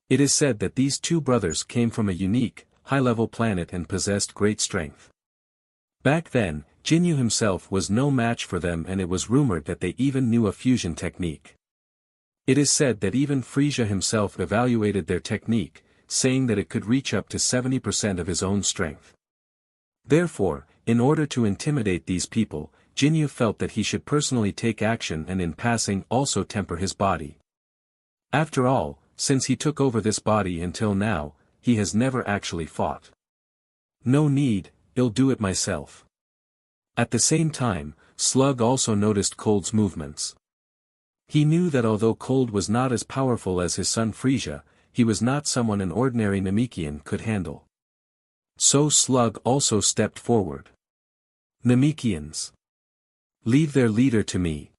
It is said that these 2 brothers came from a unique, high-level planet and possessed great strength. Back then, Jinyu himself was no match for them, and it was rumored that they even knew a fusion technique. It is said that even Frieza himself evaluated their technique, saying that it could reach up to 70% of his own strength. Therefore, in order to intimidate these people, Jinyu felt that he should personally take action and in passing also temper his body. After all, since he took over this body until now, he has never actually fought. No need, I'll do it myself. At the same time, Slug also noticed Cold's movements. He knew that although Cold was not as powerful as his son Frieza, he was not someone an ordinary Namekian could handle. So Slug also stepped forward. Namekians. Leave their leader to me.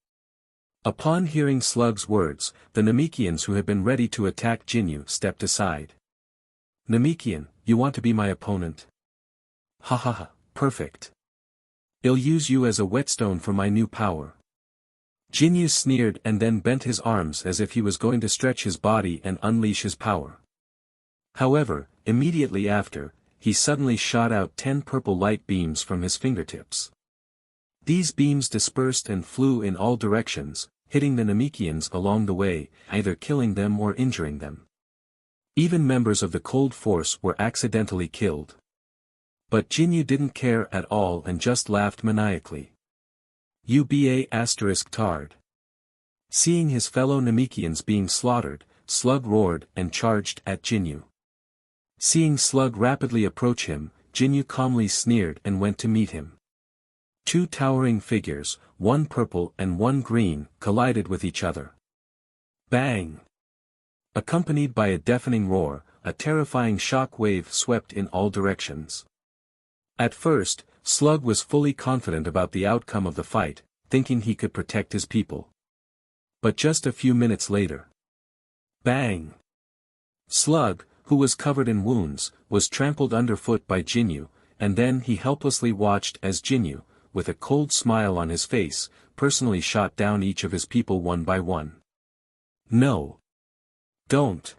Upon hearing Slug's words, the Namekians who had been ready to attack Jinyu stepped aside. Namekian, you want to be my opponent? Ha ha ha, perfect. I'll use you as a whetstone for my new power. Jinyu sneered and then bent his arms as if he was going to stretch his body and unleash his power. However, immediately after, he suddenly shot out 10 purple light beams from his fingertips. These beams dispersed and flew in all directions, hitting the Namekians along the way, either killing them or injuring them. Even members of the Cold Force were accidentally killed. But Jinyu didn't care at all and just laughed maniacally. Tard. Seeing his fellow Namekians being slaughtered, Slug roared and charged at Jinyu. Seeing Slug rapidly approach him, Jinyu calmly sneered and went to meet him. Two towering figures, one purple and one green, collided with each other. Bang! Accompanied by a deafening roar, a terrifying shock wave swept in all directions. At first, Slug was fully confident about the outcome of the fight, thinking he could protect his people. But just a few minutes later. Bang! Slug, who was covered in wounds, was trampled underfoot by Jinyu, and then he helplessly watched as Jinyu, with a cold smile on his face, personally shot down each of his people one by one. No! Don't!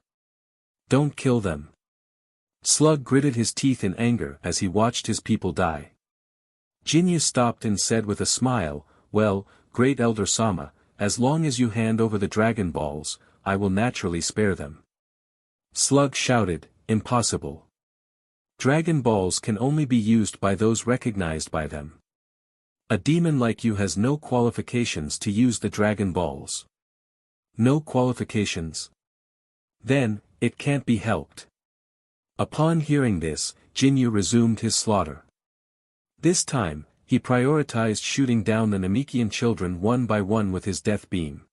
Don't kill them! Slug gritted his teeth in anger as he watched his people die. Jinyu stopped and said with a smile, well, Great Elder Sama, as long as you hand over the Dragon Balls, I will naturally spare them. Slug shouted, impossible. Dragon Balls can only be used by those recognized by them. A demon like you has no qualifications to use the Dragon Balls. No qualifications? Then, it can't be helped. Upon hearing this, Jinyu resumed his slaughter. This time, he prioritized shooting down the Namekian children one by one with his death beam.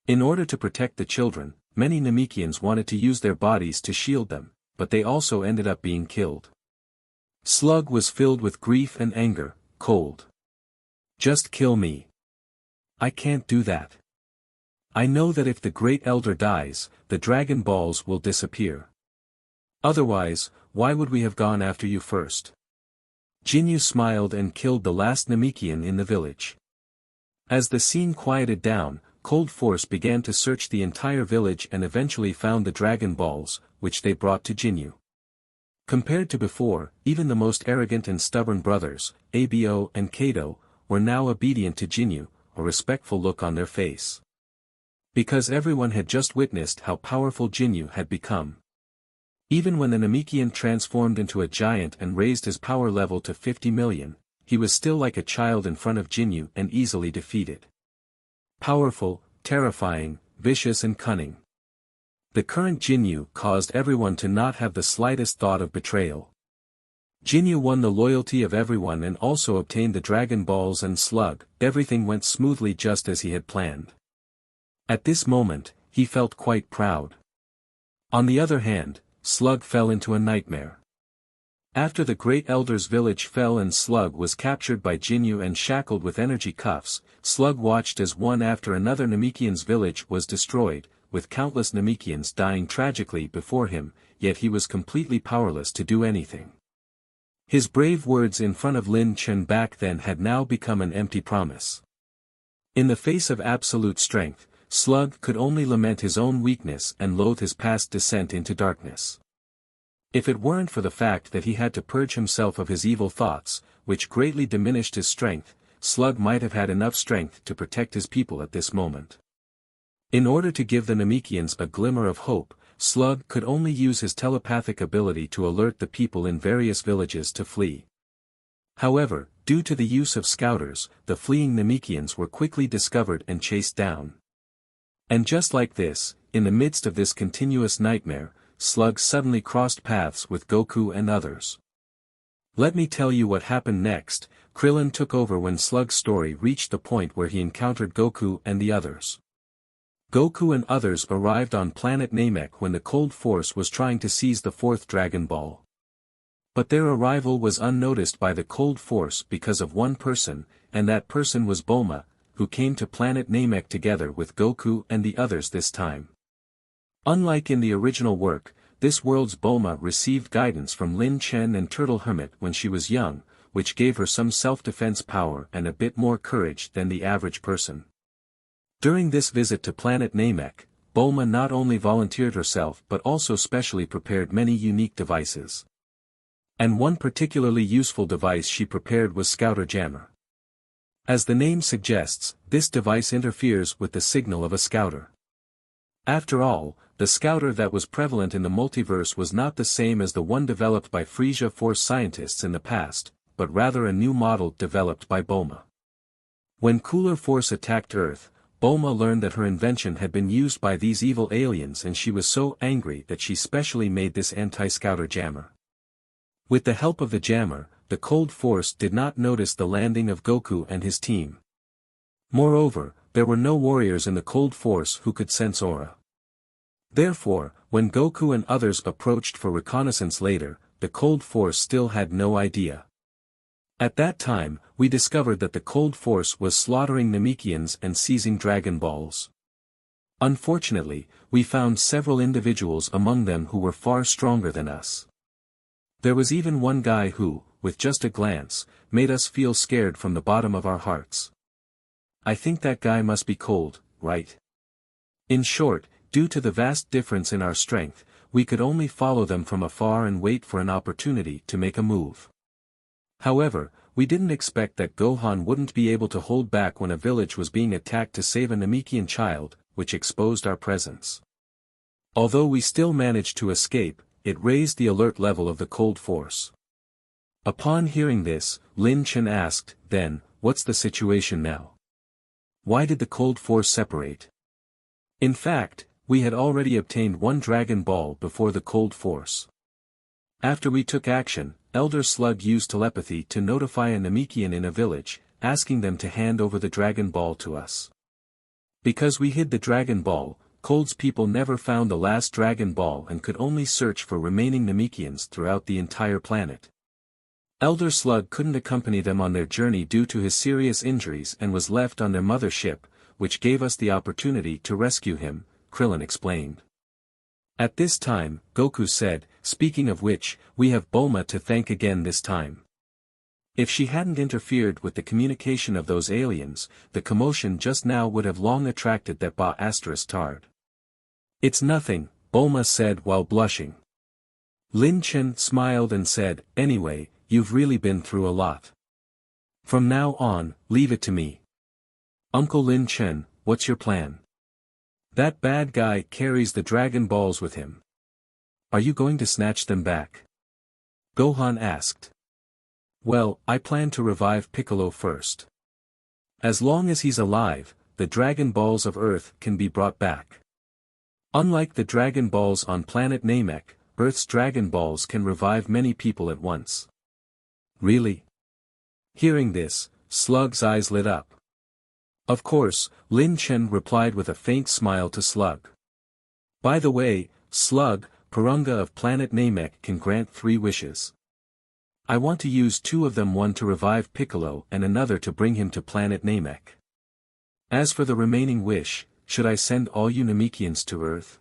In order to protect the children, many Namekians wanted to use their bodies to shield them, but they also ended up being killed. Slug was filled with grief and anger, Cold. Just kill me. I can't do that. I know that if the Great Elder dies, the Dragon Balls will disappear. Otherwise, why would we have gone after you first? Jinyu smiled and killed the last Namekian in the village. As the scene quieted down, Cold Force began to search the entire village and eventually found the Dragon Balls, which they brought to Jinyu. Compared to before, even the most arrogant and stubborn brothers, Abo and Kato, were now obedient to Jinyu, a respectful look on their face. Because everyone had just witnessed how powerful Jinyu had become. Even when the Namekian transformed into a giant and raised his power level to 50 million, he was still like a child in front of Jinyu and easily defeated. Powerful, terrifying, vicious and cunning. The current Jinyu caused everyone to not have the slightest thought of betrayal. Jinyu won the loyalty of everyone and also obtained the Dragon Balls and Slug. Everything went smoothly just as he had planned. At this moment, he felt quite proud. On the other hand, Slug fell into a nightmare. After the Great Elder's village fell and Slug was captured by Jinyu and shackled with energy cuffs, Slug watched as one after another Namekian's village was destroyed, with countless Namekians dying tragically before him, yet he was completely powerless to do anything. His brave words in front of Lin Chen back then had now become an empty promise. In the face of absolute strength, Slug could only lament his own weakness and loathe his past descent into darkness. If it weren't for the fact that he had to purge himself of his evil thoughts, which greatly diminished his strength. Slug might have had enough strength to protect his people at this moment. In order to give the Namekians a glimmer of hope, Slug could only use his telepathic ability to alert the people in various villages to flee. However, due to the use of scouters, the fleeing Namekians were quickly discovered and chased down. And just like this, in the midst of this continuous nightmare, Slug suddenly crossed paths with Goku and others. Let me tell you what happened next. Krillin took over when Slug's story reached the point where he encountered Goku and the others. Goku and others arrived on planet Namek when the Cold Force was trying to seize the fourth Dragon Ball. But their arrival was unnoticed by the Cold Force because of one person, and that person was Bulma, who came to planet Namek together with Goku and the others this time. Unlike in the original work, this world's Bulma received guidance from Lin Chen and Turtle Hermit when she was young, which gave her some self-defense power and a bit more courage than the average person. During this visit to planet Namek, Bulma not only volunteered herself but also specially prepared many unique devices. And one particularly useful device she prepared was Scouter Jammer. As the name suggests, this device interferes with the signal of a scouter. After all, the scouter that was prevalent in the multiverse was not the same as the one developed by Frieza Force scientists in the past, but rather a new model developed by Bulma. When Cooler Force attacked Earth, Bulma learned that her invention had been used by these evil aliens and she was so angry that she specially made this anti-scouter jammer. With the help of the jammer, the Cold Force did not notice the landing of Goku and his team. Moreover, there were no warriors in the Cold Force who could sense aura. Therefore, when Goku and others approached for reconnaissance later, the Cold Force still had no idea. At that time, we discovered that the Cold Force was slaughtering Namekians and seizing Dragon Balls. Unfortunately, we found several individuals among them who were far stronger than us. There was even one guy who, with just a glance, made us feel scared from the bottom of our hearts. I think that guy must be cold, right? In short, due to the vast difference in our strength, we could only follow them from afar and wait for an opportunity to make a move. However, we didn't expect that Gohan wouldn't be able to hold back when a village was being attacked to save a Namekian child, which exposed our presence. Although we still managed to escape, it raised the alert level of the Cold Force. Upon hearing this, Lin Chen asked, "Then, what's the situation now? Why did the Cold Force separate?" In fact, we had already obtained one Dragon Ball before the Cold Force. After we took action, Elder Slug used telepathy to notify a Namekian in a village, asking them to hand over the Dragon Ball to us. Because we hid the Dragon Ball, Cold's people never found the last Dragon Ball and could only search for remaining Namekians throughout the entire planet. Elder Slug couldn't accompany them on their journey due to his serious injuries and was left on their mother ship, which gave us the opportunity to rescue him, Krillin explained. At this time, Goku said, "Speaking of which, we have Bulma to thank again this time. If she hadn't interfered with the communication of those aliens, the commotion just now would have long attracted that **tard. It's nothing," Bulma said while blushing. Lin Chen smiled and said, "Anyway, you've really been through a lot. From now on, leave it to me. Uncle Lin Chen, what's your plan? That bad guy carries the Dragon Balls with him. Are you going to snatch them back?" Gohan asked. "Well, I plan to revive Piccolo first. As long as he's alive, the Dragon Balls of Earth can be brought back. Unlike the Dragon Balls on planet Namek, Earth's Dragon Balls can revive many people at once." "Really?" Hearing this, Slug's eyes lit up. Of course, Lin Chen replied with a faint smile to Slug. "By the way, Slug, Purunga of planet Namek can grant 3 wishes. I want to use 2 of them, one to revive Piccolo and another to bring him to planet Namek. As for the remaining wish, should I send all you Namekians to Earth?"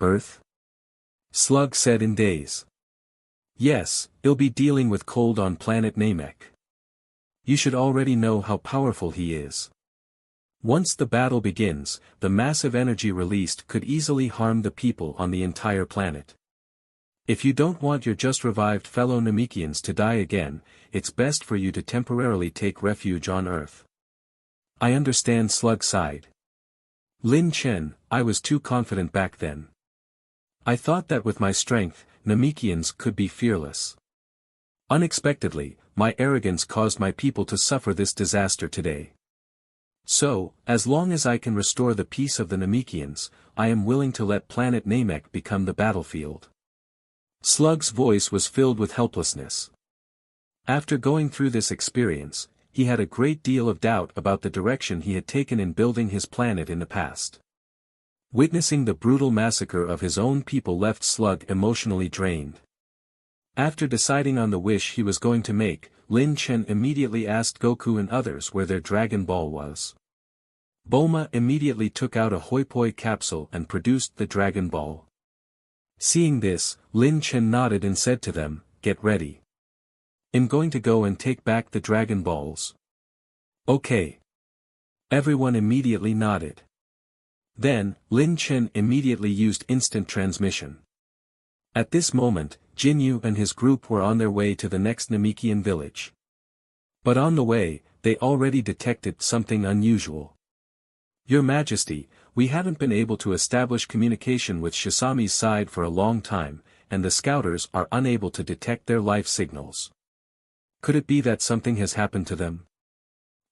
"Earth?" Slug said in daze. "Yes, he'll be dealing with Cold on planet Namek. You should already know how powerful he is. Once the battle begins, the massive energy released could easily harm the people on the entire planet. If you don't want your just revived fellow Namekians to die again, it's best for you to temporarily take refuge on Earth. I understand, Slug sighed. Lin Chen, I was too confident back then. I thought that with my strength, Namekians could be fearless. Unexpectedly, my arrogance caused my people to suffer this disaster today. So, as long as I can restore the peace of the Namekians, I am willing to let Planet Namek become the battlefield. Slug's voice was filled with helplessness. After going through this experience, he had a great deal of doubt about the direction he had taken in building his planet in the past. Witnessing the brutal massacre of his own people left Slug emotionally drained. After deciding on the wish he was going to make, Lin Chen immediately asked Goku and others where their Dragon Ball was. Bulma immediately took out a Hoi-Poi capsule and produced the Dragon Ball. Seeing this, Lin Chen nodded and said to them, "Get ready. I'm going to go and take back the Dragon Balls." Okay. Everyone immediately nodded. Then, Lin Chen immediately used instant transmission. At this moment, Jinyu and his group were on their way to the next Namekian village. But on the way, they already detected something unusual. "Your Majesty, we haven't been able to establish communication with Shisami's side for a long time, and the scouters are unable to detect their life signals. Could it be that something has happened to them?"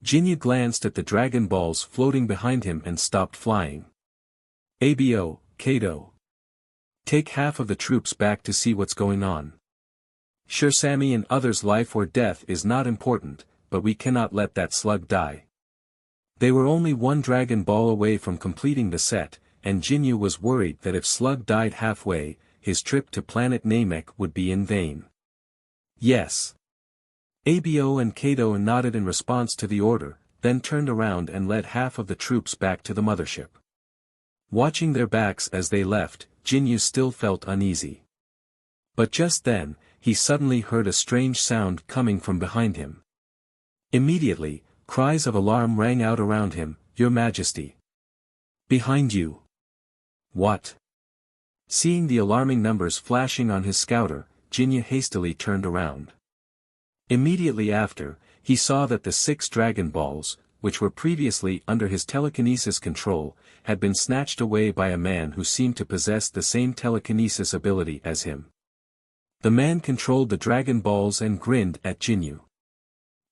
Jinyu glanced at the Dragon Balls floating behind him and stopped flying. "Abo, Kato. Take half of the troops back to see what's going on. Shisami and others' life or death is not important, but we cannot let that slug die." They were only one Dragon Ball away from completing the set, and Jinyu was worried that if Slug died halfway, his trip to Planet Namek would be in vain. "Yes." Abo and Kato nodded in response to the order, then turned around and led half of the troops back to the mothership. Watching their backs as they left, Jinyu still felt uneasy. But just then, he suddenly heard a strange sound coming from behind him. Immediately, cries of alarm rang out around him. "Your Majesty! Behind you!" "What?" Seeing the alarming numbers flashing on his scouter, Jinyu hastily turned around. Immediately after, he saw that the 6 Dragon Balls, which were previously under his telekinesis control, had been snatched away by a man who seemed to possess the same telekinesis ability as him. The man controlled the Dragon Balls and grinned at Jinyu.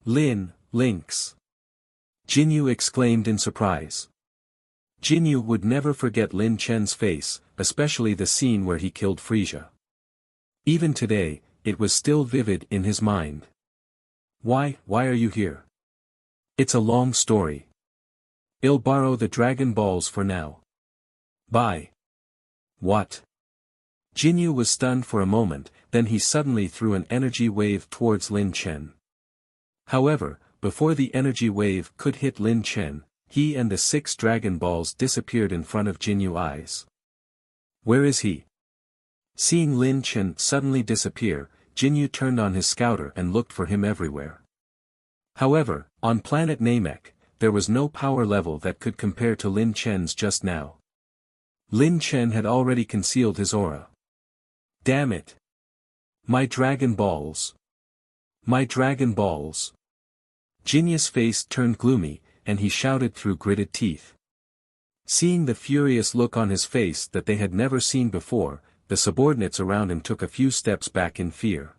"Lynx!" Jinyu exclaimed in surprise. Jinyu would never forget Lin Chen's face, especially the scene where he killed Frieza. Even today, it was still vivid in his mind. Why are you here?" "It's a long story. I'll borrow the Dragon Balls for now." "Bye." "What?" Jinyu was stunned for a moment, then he suddenly threw an energy wave towards Lin Chen. However, before the energy wave could hit Lin Chen, he and the 6 Dragon Balls disappeared in front of Jinyu's eyes. "Where is he?" Seeing Lin Chen suddenly disappear, Jinyu turned on his scouter and looked for him everywhere. However, on Planet Namek, there was no power level that could compare to Lin Chen's just now. Lin Chen had already concealed his aura. "Damn it! My Dragon Balls! My Dragon Balls!" Jinyu's face turned gloomy, and he shouted through gritted teeth. Seeing the furious look on his face that they had never seen before, the subordinates around him took a few steps back in fear.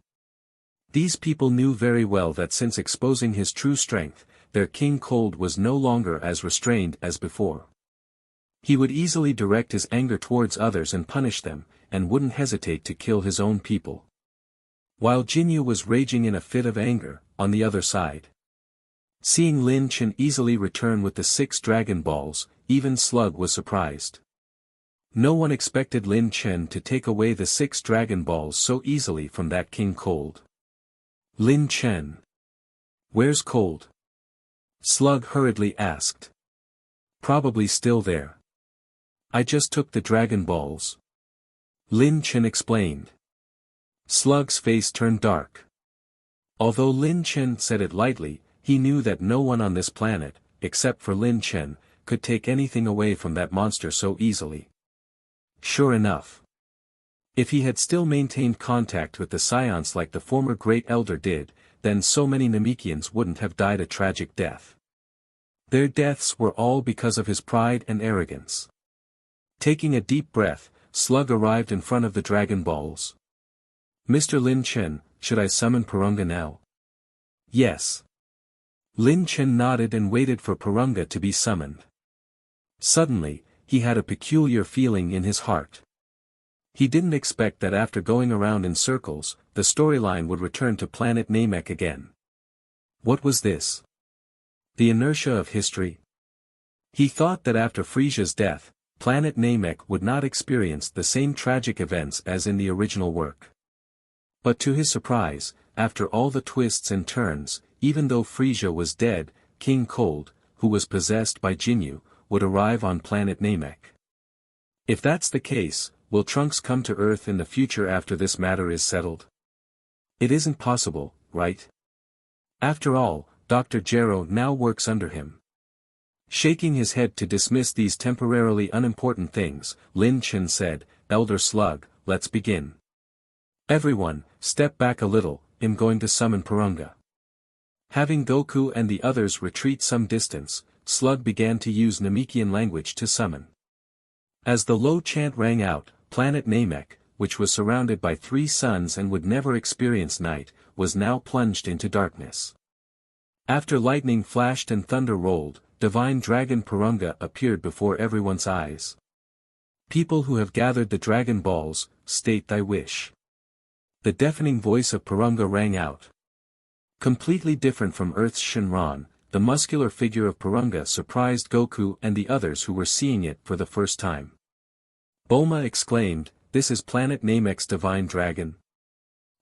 These people knew very well that since exposing his true strength, their King Cold was no longer as restrained as before. He would easily direct his anger towards others and punish them, and wouldn't hesitate to kill his own people. While Jinyu was raging in a fit of anger, on the other side. Seeing Lin Chen easily return with the 6 Dragon Balls, even Slug was surprised. No one expected Lin Chen to take away the 6 Dragon Balls so easily from that King Cold. "Lin Chen. Where's Cold?" Slug hurriedly asked. "Probably still there. I just took the Dragon Balls." Lin Chen explained. Slug's face turned dark. Although Lin Chen said it lightly, he knew that no one on this planet, except for Lin Chen, could take anything away from that monster so easily. Sure enough. If he had still maintained contact with the Saiyans like the former Great Elder did, then so many Namekians wouldn't have died a tragic death. Their deaths were all because of his pride and arrogance. Taking a deep breath, Slug arrived in front of the Dragon Balls. "Mr. Lin Chen, should I summon Purunga now?" "Yes." Lin Chen nodded and waited for Purunga to be summoned. Suddenly, he had a peculiar feeling in his heart. He didn't expect that after going around in circles, the storyline would return to Planet Namek again. What was this? The inertia of history? He thought that after Frieza's death, Planet Namek would not experience the same tragic events as in the original work. But to his surprise, after all the twists and turns, even though Frieza was dead, King Cold, who was possessed by Jinyu, would arrive on Planet Namek. If that's the case, will Trunks come to Earth in the future after this matter is settled? It isn't possible, right? After all, Dr. Gero now works under him. Shaking his head to dismiss these temporarily unimportant things, Lin Chen said, "Elder Slug, let's begin. Everyone, step back a little, I'm going to summon Purunga." Having Goku and the others retreat some distance, Slug began to use Namekian language to summon. As the low chant rang out, Planet Namek, which was surrounded by 3 suns and would never experience night, was now plunged into darkness. After lightning flashed and thunder rolled, Divine Dragon Purunga appeared before everyone's eyes. "People who have gathered the Dragon Balls, state thy wish." The deafening voice of Purunga rang out. Completely different from Earth's Shinran, the muscular figure of Purunga surprised Goku and the others who were seeing it for the first time. Bulma exclaimed, "This is Planet Namek's Divine Dragon?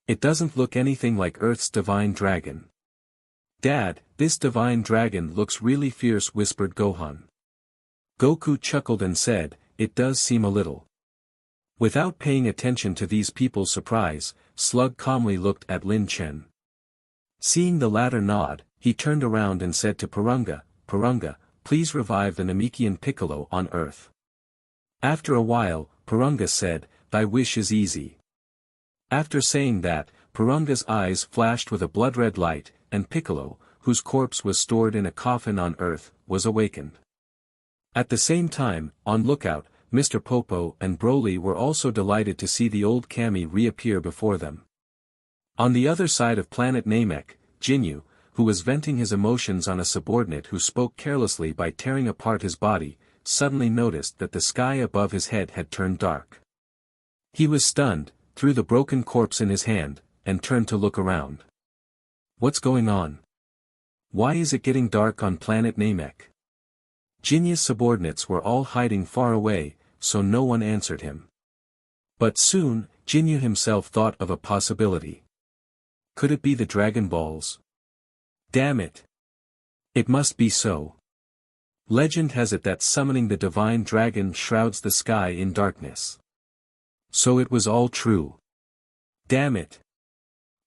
It doesn't look anything like Earth's Divine Dragon." "Dad, this Divine Dragon looks really fierce," whispered Gohan. Goku chuckled and said, "It does seem a little." Without paying attention to these people's surprise, Slug calmly looked at Lin Chen. Seeing the latter nod, he turned around and said to Purunga, "Purunga, please revive the Namekian Piccolo on Earth." After a while, Purunga said, "Thy wish is easy." After saying that, Purunga's eyes flashed with a blood-red light, and Piccolo, whose corpse was stored in a coffin on Earth, was awakened. At the same time, on lookout, Mr. Popo and Broly were also delighted to see the old Kami reappear before them. On the other side of Planet Namek, Jinyu, who was venting his emotions on a subordinate who spoke carelessly by tearing apart his body, suddenly noticed that the sky above his head had turned dark. He was stunned, threw the broken corpse in his hand, and turned to look around. What's going on? Why is it getting dark on Planet Namek? Jinyu's subordinates were all hiding far away, so no one answered him. But soon, Jinyu himself thought of a possibility. Could it be the Dragon Balls? Damn it! It must be so. Legend has it that summoning the Divine Dragon shrouds the sky in darkness. So it was all true. Damn it!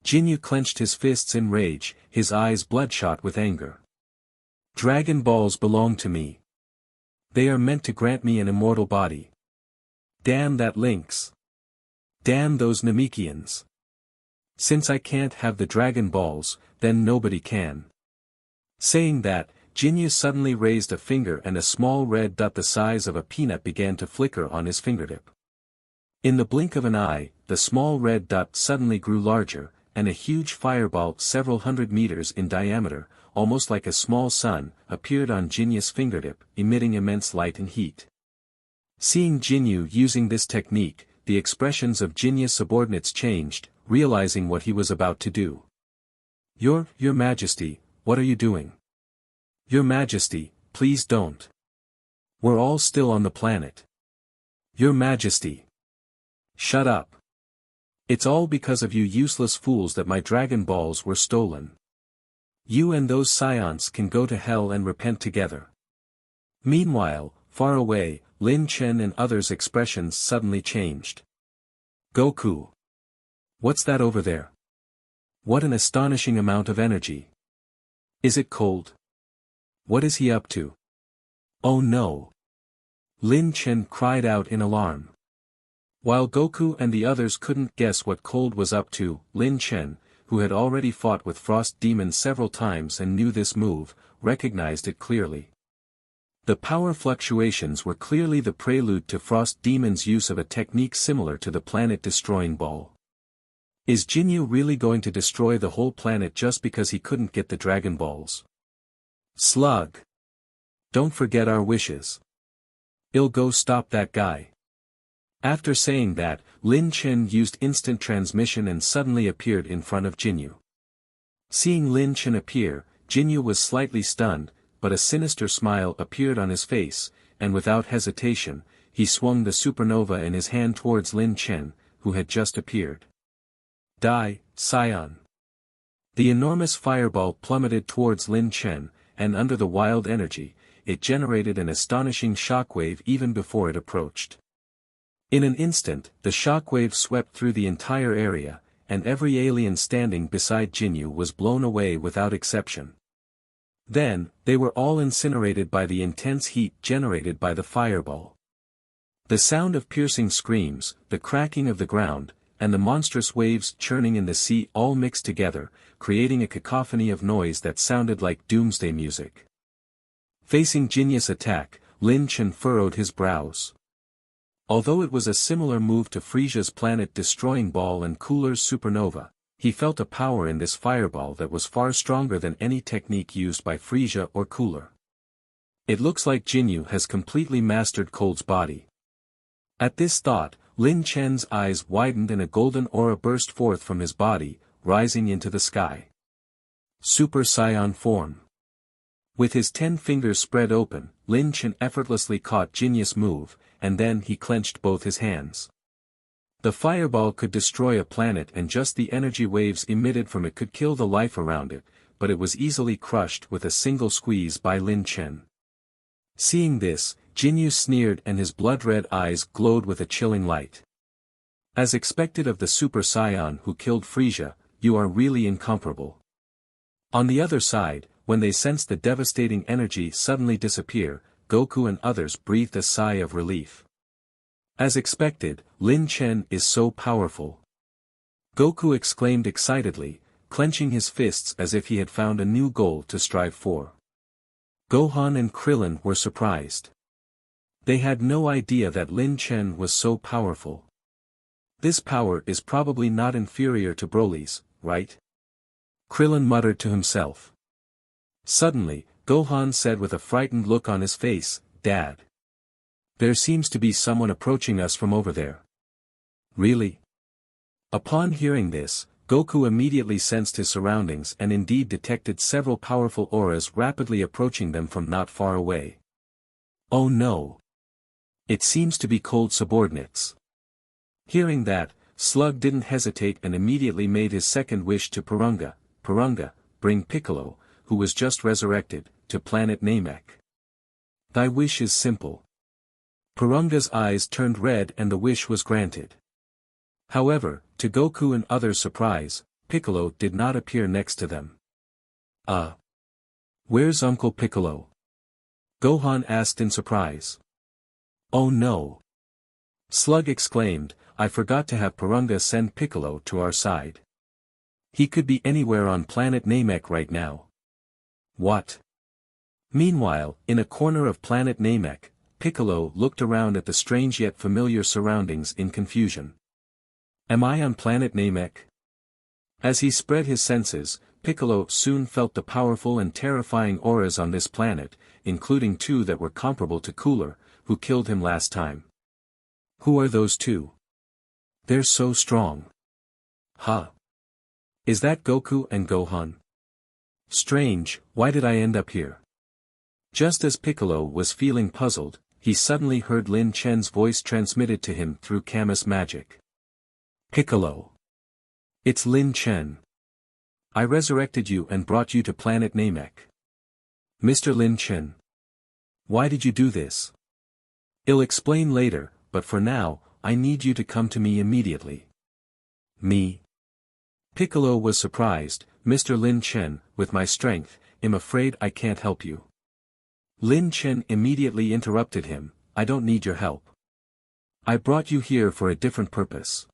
Jinyu clenched his fists in rage, his eyes bloodshot with anger. Dragon Balls belong to me. They are meant to grant me an immortal body. Damn that lynx. Damn those Namekians. Since I can't have the Dragon Balls, then nobody can. Saying that, Jinyu suddenly raised a finger and a small red dot the size of a peanut began to flicker on his fingertip. In the blink of an eye, the small red dot suddenly grew larger, and a huge fireball several hundred meters in diameter, almost like a small sun, appeared on Jinyu's fingertip, emitting immense light and heat. Seeing Jinyu using this technique, the expressions of Jinyu's subordinates changed, realizing what he was about to do. Your Majesty, what are you doing? Your Majesty, please don't. We're all still on the planet. Your Majesty. Shut up. It's all because of you useless fools that my Dragon Balls were stolen. You and those Saiyans can go to hell and repent together. Meanwhile, far away, Lin Chen and others' expressions suddenly changed. Goku. What's that over there? What an astonishing amount of energy. Is it cold? What is he up to? Oh no. Lin Chen cried out in alarm. While Goku and the others couldn't guess what Cold was up to, Lin Chen, who had already fought with Frost Demon several times and knew this move, recognized it clearly. The power fluctuations were clearly the prelude to Frost Demon's use of a technique similar to the planet-destroying ball. Is Jinyu really going to destroy the whole planet just because he couldn't get the Dragon Balls? Slug! Don't forget our wishes. I'll go stop that guy. After saying that, Lin Chen used instant transmission and suddenly appeared in front of Jinyu. Seeing Lin Chen appear, Jinyu was slightly stunned, but a sinister smile appeared on his face, and without hesitation, he swung the supernova in his hand towards Lin Chen, who had just appeared. Die, Saiyan! The enormous fireball plummeted towards Lin Chen, and under the wild energy, it generated an astonishing shockwave even before it approached. In an instant, the shockwave swept through the entire area, and every alien standing beside Jinyu was blown away without exception. Then, they were all incinerated by the intense heat generated by the fireball. The sound of piercing screams, the cracking of the ground, and the monstrous waves churning in the sea all mixed together, creating a cacophony of noise that sounded like doomsday music. Facing Jinyu's attack, Lin Chen furrowed his brows. Although it was a similar move to Frieza's planet-destroying ball and Cooler's supernova, he felt a power in this fireball that was far stronger than any technique used by Frieza or Cooler. It looks like Jinyu has completely mastered Cold's body. At this thought, Lin Chen's eyes widened and a golden aura burst forth from his body, rising into the sky. Super Saiyan form. With his 10 fingers spread open, Lin Chen effortlessly caught Jinyu's move, and then he clenched both his hands. The fireball could destroy a planet and just the energy waves emitted from it could kill the life around it, but it was easily crushed with a single squeeze by Lin Chen. Seeing this, Jinyu sneered and his blood-red eyes glowed with a chilling light. As expected of the Super Saiyan who killed Frieza, you are really incomparable. On the other side, when they sensed the devastating energy suddenly disappear, Goku and others breathed a sigh of relief. As expected, Lin Chen is so powerful. Goku exclaimed excitedly, clenching his fists as if he had found a new goal to strive for. Gohan and Krillin were surprised. They had no idea that Lin Chen was so powerful. This power is probably not inferior to Broly's, right? Krillin muttered to himself. Suddenly, Gohan said with a frightened look on his face, "Dad. There seems to be someone approaching us from over there." Really? Upon hearing this, Goku immediately sensed his surroundings and indeed detected several powerful auras rapidly approaching them from not far away. Oh no! It seems to be Cold subordinates. Hearing that, Slug didn't hesitate and immediately made his second wish to Purunga, "Purunga, bring Piccolo, who was just resurrected, to Planet Namek. Thy wish is simple." Purunga's eyes turned red and the wish was granted. However, to Goku and others' surprise, Piccolo did not appear next to them. Where's Uncle Piccolo?" Gohan asked in surprise. "Oh no!" Slug exclaimed, "I forgot to have Purunga send Piccolo to our side. He could be anywhere on Planet Namek right now." "What?" Meanwhile, in a corner of Planet Namek, Piccolo looked around at the strange yet familiar surroundings in confusion. "Am I on Planet Namek?" As he spread his senses, Piccolo soon felt the powerful and terrifying auras on this planet, including two that were comparable to Cooler, who killed him last time. "Who are those two? They're so strong." "Huh? Is that Goku and Gohan? Strange, why did I end up here?" Just as Piccolo was feeling puzzled, he suddenly heard Lin Chen's voice transmitted to him through Kama's magic. "Piccolo. It's Lin Chen. I resurrected you and brought you to Planet Namek. Mr. Lin Chen. Why did you do this? I'll explain later, but for now, I need you to come to me immediately." "Me?" Piccolo was surprised. "Mr. Lin Chen, with my strength, I'm afraid I can't help you." Lin Chen immediately interrupted him, "I don't need your help. I brought you here for a different purpose.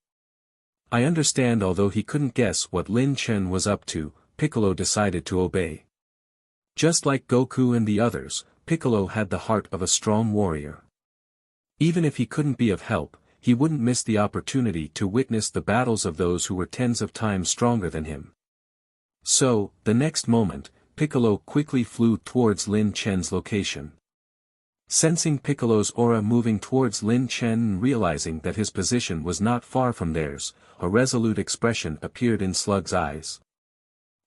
I understand. Although he couldn't guess what Lin Chen was up to, Piccolo decided to obey. Just like Goku and the others, Piccolo had the heart of a strong warrior. Even if he couldn't be of help, he wouldn't miss the opportunity to witness the battles of those who were tens of times stronger than him. So, the next moment, Piccolo quickly flew towards Lin Chen's location. Sensing Piccolo's aura moving towards Lin Chen and realizing that his position was not far from theirs, a resolute expression appeared in Slug's eyes.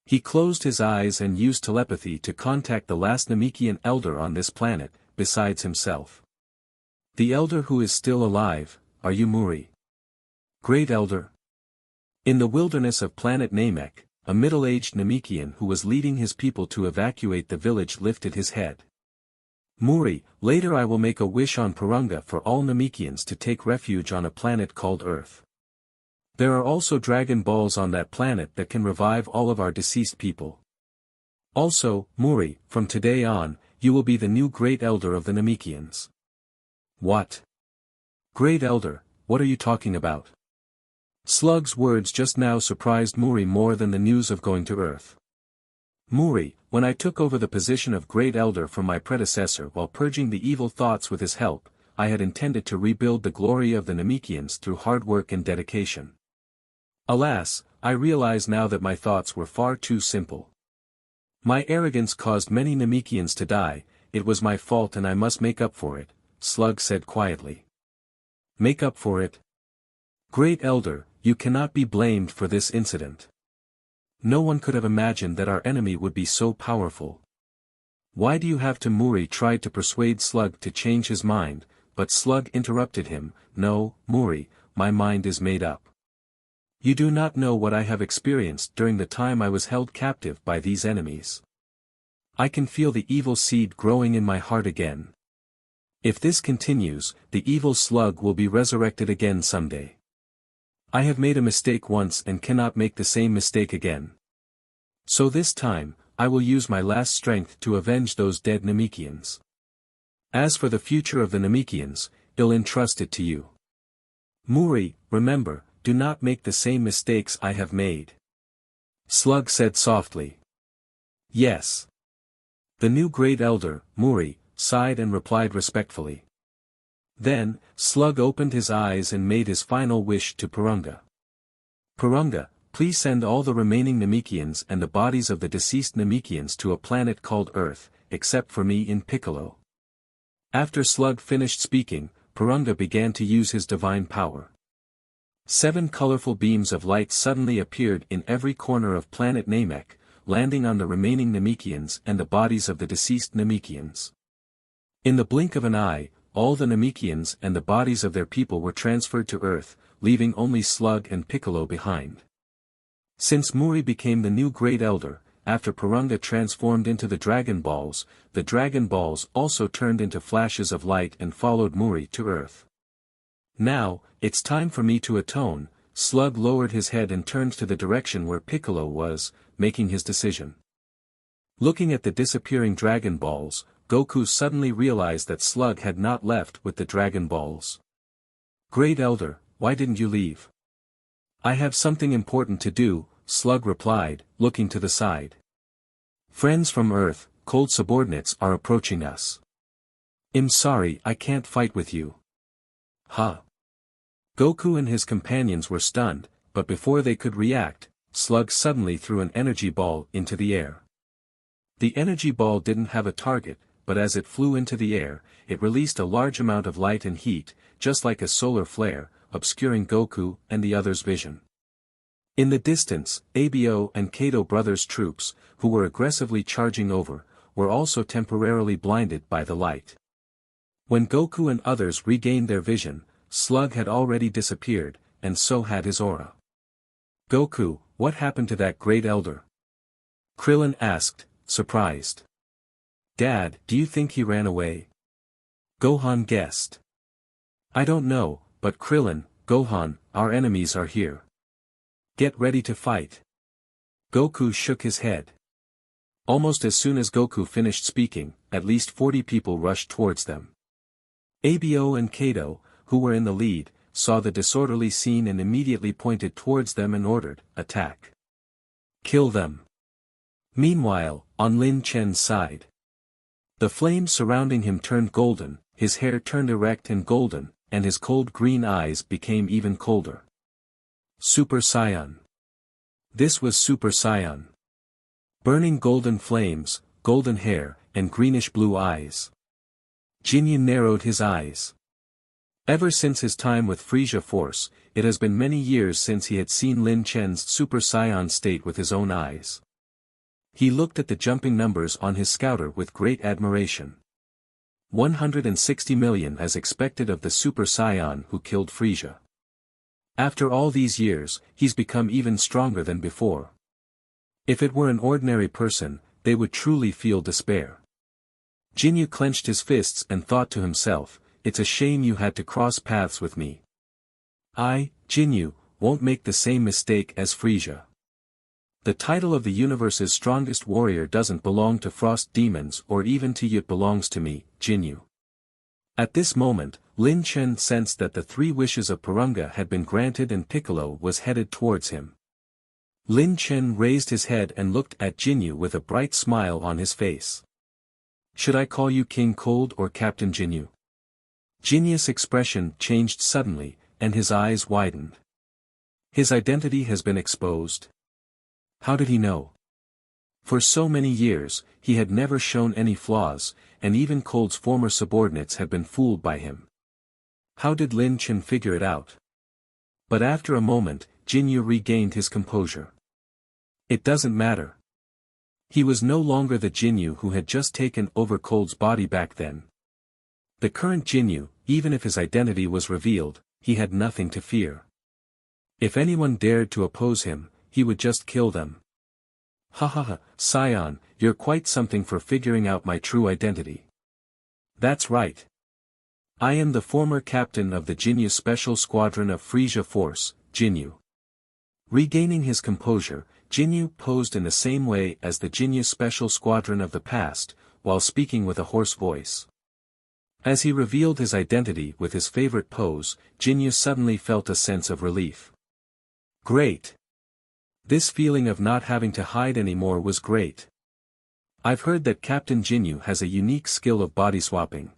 He closed his eyes and used telepathy to contact the last Namekian elder on this planet, besides himself. The elder who is still alive, are you Muri? Great elder? In the wilderness of Planet Namek, a middle-aged Namekian who was leading his people to evacuate the village lifted his head. Muri, later I will make a wish on Purunga for all Namekians to take refuge on a planet called Earth. There are also Dragon Balls on that planet that can revive all of our deceased people. Also, Muri, from today on, you will be the new Great Elder of the Namekians. What? Great Elder, what are you talking about? Slug's words just now surprised Muri more than the news of going to Earth. Muri, when I took over the position of Great Elder from my predecessor while purging the evil thoughts with his help, I had intended to rebuild the glory of the Namekians through hard work and dedication. Alas, I realize now that my thoughts were far too simple. My arrogance caused many Namekians to die. It was my fault and I must make up for it, Slug said quietly. Make up for it? Great Elder, you cannot be blamed for this incident. No one could have imagined that our enemy would be so powerful. Why do you have to? Muri tried to persuade Slug to change his mind, but Slug interrupted him. No, Muri, my mind is made up. You do not know what I have experienced during the time I was held captive by these enemies. I can feel the evil seed growing in my heart again. If this continues, the evil Slug will be resurrected again someday. I have made a mistake once and cannot make the same mistake again. So this time, I will use my last strength to avenge those dead Namekians. As for the future of the Namekians, I'll entrust it to you. Muri, remember, do not make the same mistakes I have made. Slug said softly. Yes. The new Great Elder, Muri, sighed and replied respectfully. Then, Slug opened his eyes and made his final wish to Purunga. Purunga, please send all the remaining Namekians and the bodies of the deceased Namekians to a planet called Earth, except for me in Piccolo. After Slug finished speaking, Purunga began to use his divine power. 7 colorful beams of light suddenly appeared in every corner of Planet Namek, landing on the remaining Namekians and the bodies of the deceased Namekians. In the blink of an eye, all the Namekians and the bodies of their people were transferred to Earth, leaving only Slug and Piccolo behind. Since Muri became the new Great Elder, after Purunga transformed into the Dragon Balls also turned into flashes of light and followed Muri to Earth. Now, it's time for me to atone. Slug lowered his head and turned to the direction where Piccolo was, making his decision. Looking at the disappearing Dragon Balls, Goku suddenly realized that Slug had not left with the Dragon Balls. Great Elder, why didn't you leave? I have something important to do, Slug replied, looking to the side. Friends from Earth, cold subordinates are approaching us. I'm sorry I can't fight with you. Huh? Goku and his companions were stunned, but before they could react, Slug suddenly threw an energy ball into the air. The energy ball didn't have a target, but as it flew into the air, it released a large amount of light and heat, just like a solar flare, obscuring Goku and the others' vision. In the distance, Abo and Kato brothers' troops, who were aggressively charging over, were also temporarily blinded by the light. When Goku and others regained their vision, Slug had already disappeared, and so had his aura. Goku, what happened to that Great Elder? Krillin asked, surprised. Dad, do you think he ran away? Gohan guessed. I don't know, but Krillin, Gohan, our enemies are here. Get ready to fight. Goku shook his head. Almost as soon as Goku finished speaking, at least 40 people rushed towards them. Abo and Kato, who were in the lead, saw the disorderly scene and immediately pointed towards them and ordered, "Attack! Kill them!" Meanwhile, on Lin Chen's side, the flames surrounding him turned golden, his hair turned erect and golden, and his cold green eyes became even colder. Super Saiyan. This was Super Saiyan. Burning golden flames, golden hair, and greenish-blue eyes. Jinyu narrowed his eyes. Ever since his time with Frieza Force, it has been many years since he had seen Lin Chen's Super Saiyan state with his own eyes. He looked at the jumping numbers on his scouter with great admiration. 160 million as expected of the Super Saiyan who killed Frieza. After all these years, he's become even stronger than before. If it were an ordinary person, they would truly feel despair. Jinyu clenched his fists and thought to himself, "It's a shame you had to cross paths with me. I, Jinyu, won't make the same mistake as Frieza. The title of the universe's strongest warrior doesn't belong to frost demons or even to you, it belongs to me, Jinyu." At this moment, Lin Chen sensed that the 3 wishes of Porunga had been granted and Piccolo was headed towards him. Lin Chen raised his head and looked at Jinyu with a bright smile on his face. "Should I call you King Cold or Captain Jinyu?" Jinyu's expression changed suddenly, and his eyes widened. His identity has been exposed. How did he know? For so many years, he had never shown any flaws, and even Cold's former subordinates had been fooled by him. How did Lin Chen figure it out? But after a moment, Jinyu regained his composure. It doesn't matter. He was no longer the Jinyu who had just taken over Cold's body back then. The current Jinyu, even if his identity was revealed, he had nothing to fear. If anyone dared to oppose him, he would just kill them. "Ha ha ha, Saiyan, you're quite something for figuring out my true identity." "That's right. I am the former captain of the Jinyu Special Squadron of Frieza Force, Jinyu." Regaining his composure, Jinyu posed in the same way as the Jinyu Special Squadron of the past, while speaking with a hoarse voice. As he revealed his identity with his favorite pose, Jinyu suddenly felt a sense of relief. Great! This feeling of not having to hide anymore was great. I've heard that Captain Jinyu has a unique skill of body swapping.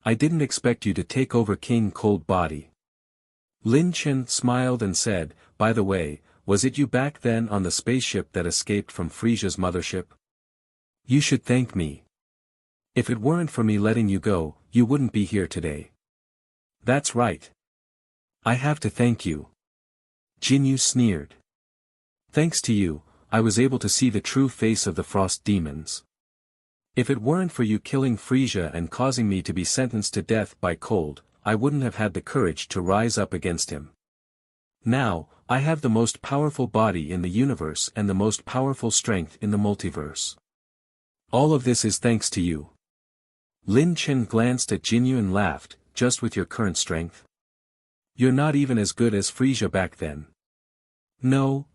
I didn't expect you to take over King Cold body. Lin Chen smiled and said, "By the way, was it you back then on the spaceship that escaped from Frieza's mothership? You should thank me. If it weren't for me letting you go, you wouldn't be here today." "That's right. I have to thank you." Jinyu sneered. "Thanks to you, I was able to see the true face of the frost demons. If it weren't for you killing Frieza and causing me to be sentenced to death by Cold, I wouldn't have had the courage to rise up against him. Now, I have the most powerful body in the universe and the most powerful strength in the multiverse. All of this is thanks to you." Lin Chen glanced at Jinyu and laughed, "Just with your current strength? You're not even as good as Frieza back then." "No,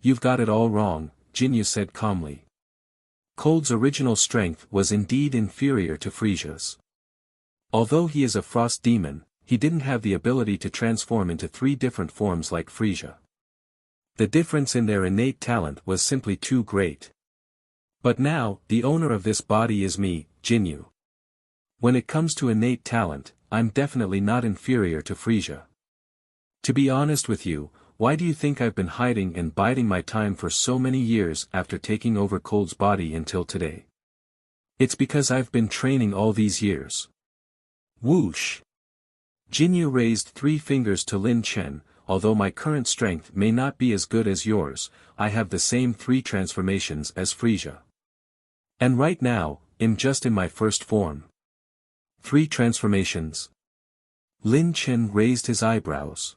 you've got it all wrong," Jinyu said calmly. Cold's original strength was indeed inferior to Frieza's. Although he is a frost demon, he didn't have the ability to transform into 3 different forms like Frieza. The difference in their innate talent was simply too great. But now, the owner of this body is me, Jinyu. When it comes to innate talent, I'm definitely not inferior to Frieza. To be honest with you, why do you think I've been hiding and biding my time for so many years after taking over Cold's body until today? It's because I've been training all these years. Whoosh! Jinyu raised 3 fingers to Lin Chen. "Although my current strength may not be as good as yours, I have the same 3 transformations as Frieza. And right now, I'm just in my first form." 3 transformations? Lin Chen raised his eyebrows.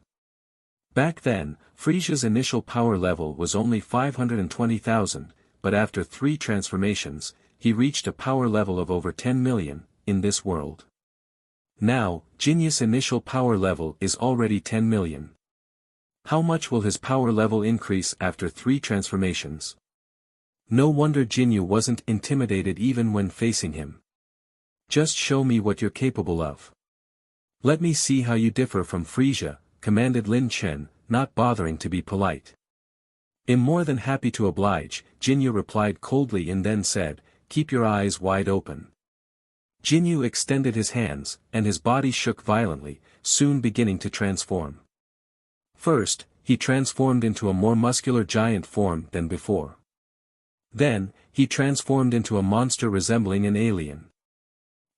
Back then, Frieza's initial power level was only 520,000, but after 3 transformations, he reached a power level of over 10 million, in this world. Now, Jinyu's initial power level is already 10 million. How much will his power level increase after 3 transformations? No wonder Jinyu wasn't intimidated even when facing him. "Just show me what you're capable of." Let me see how you differ from Frieza, commanded Lin Chen, not bothering to be polite. I'm more than happy to oblige, Jinyu replied coldly and then said, keep your eyes wide open. Jinyu extended his hands, and his body shook violently, soon beginning to transform. First, he transformed into a more muscular giant form than before. Then, he transformed into a monster resembling an alien.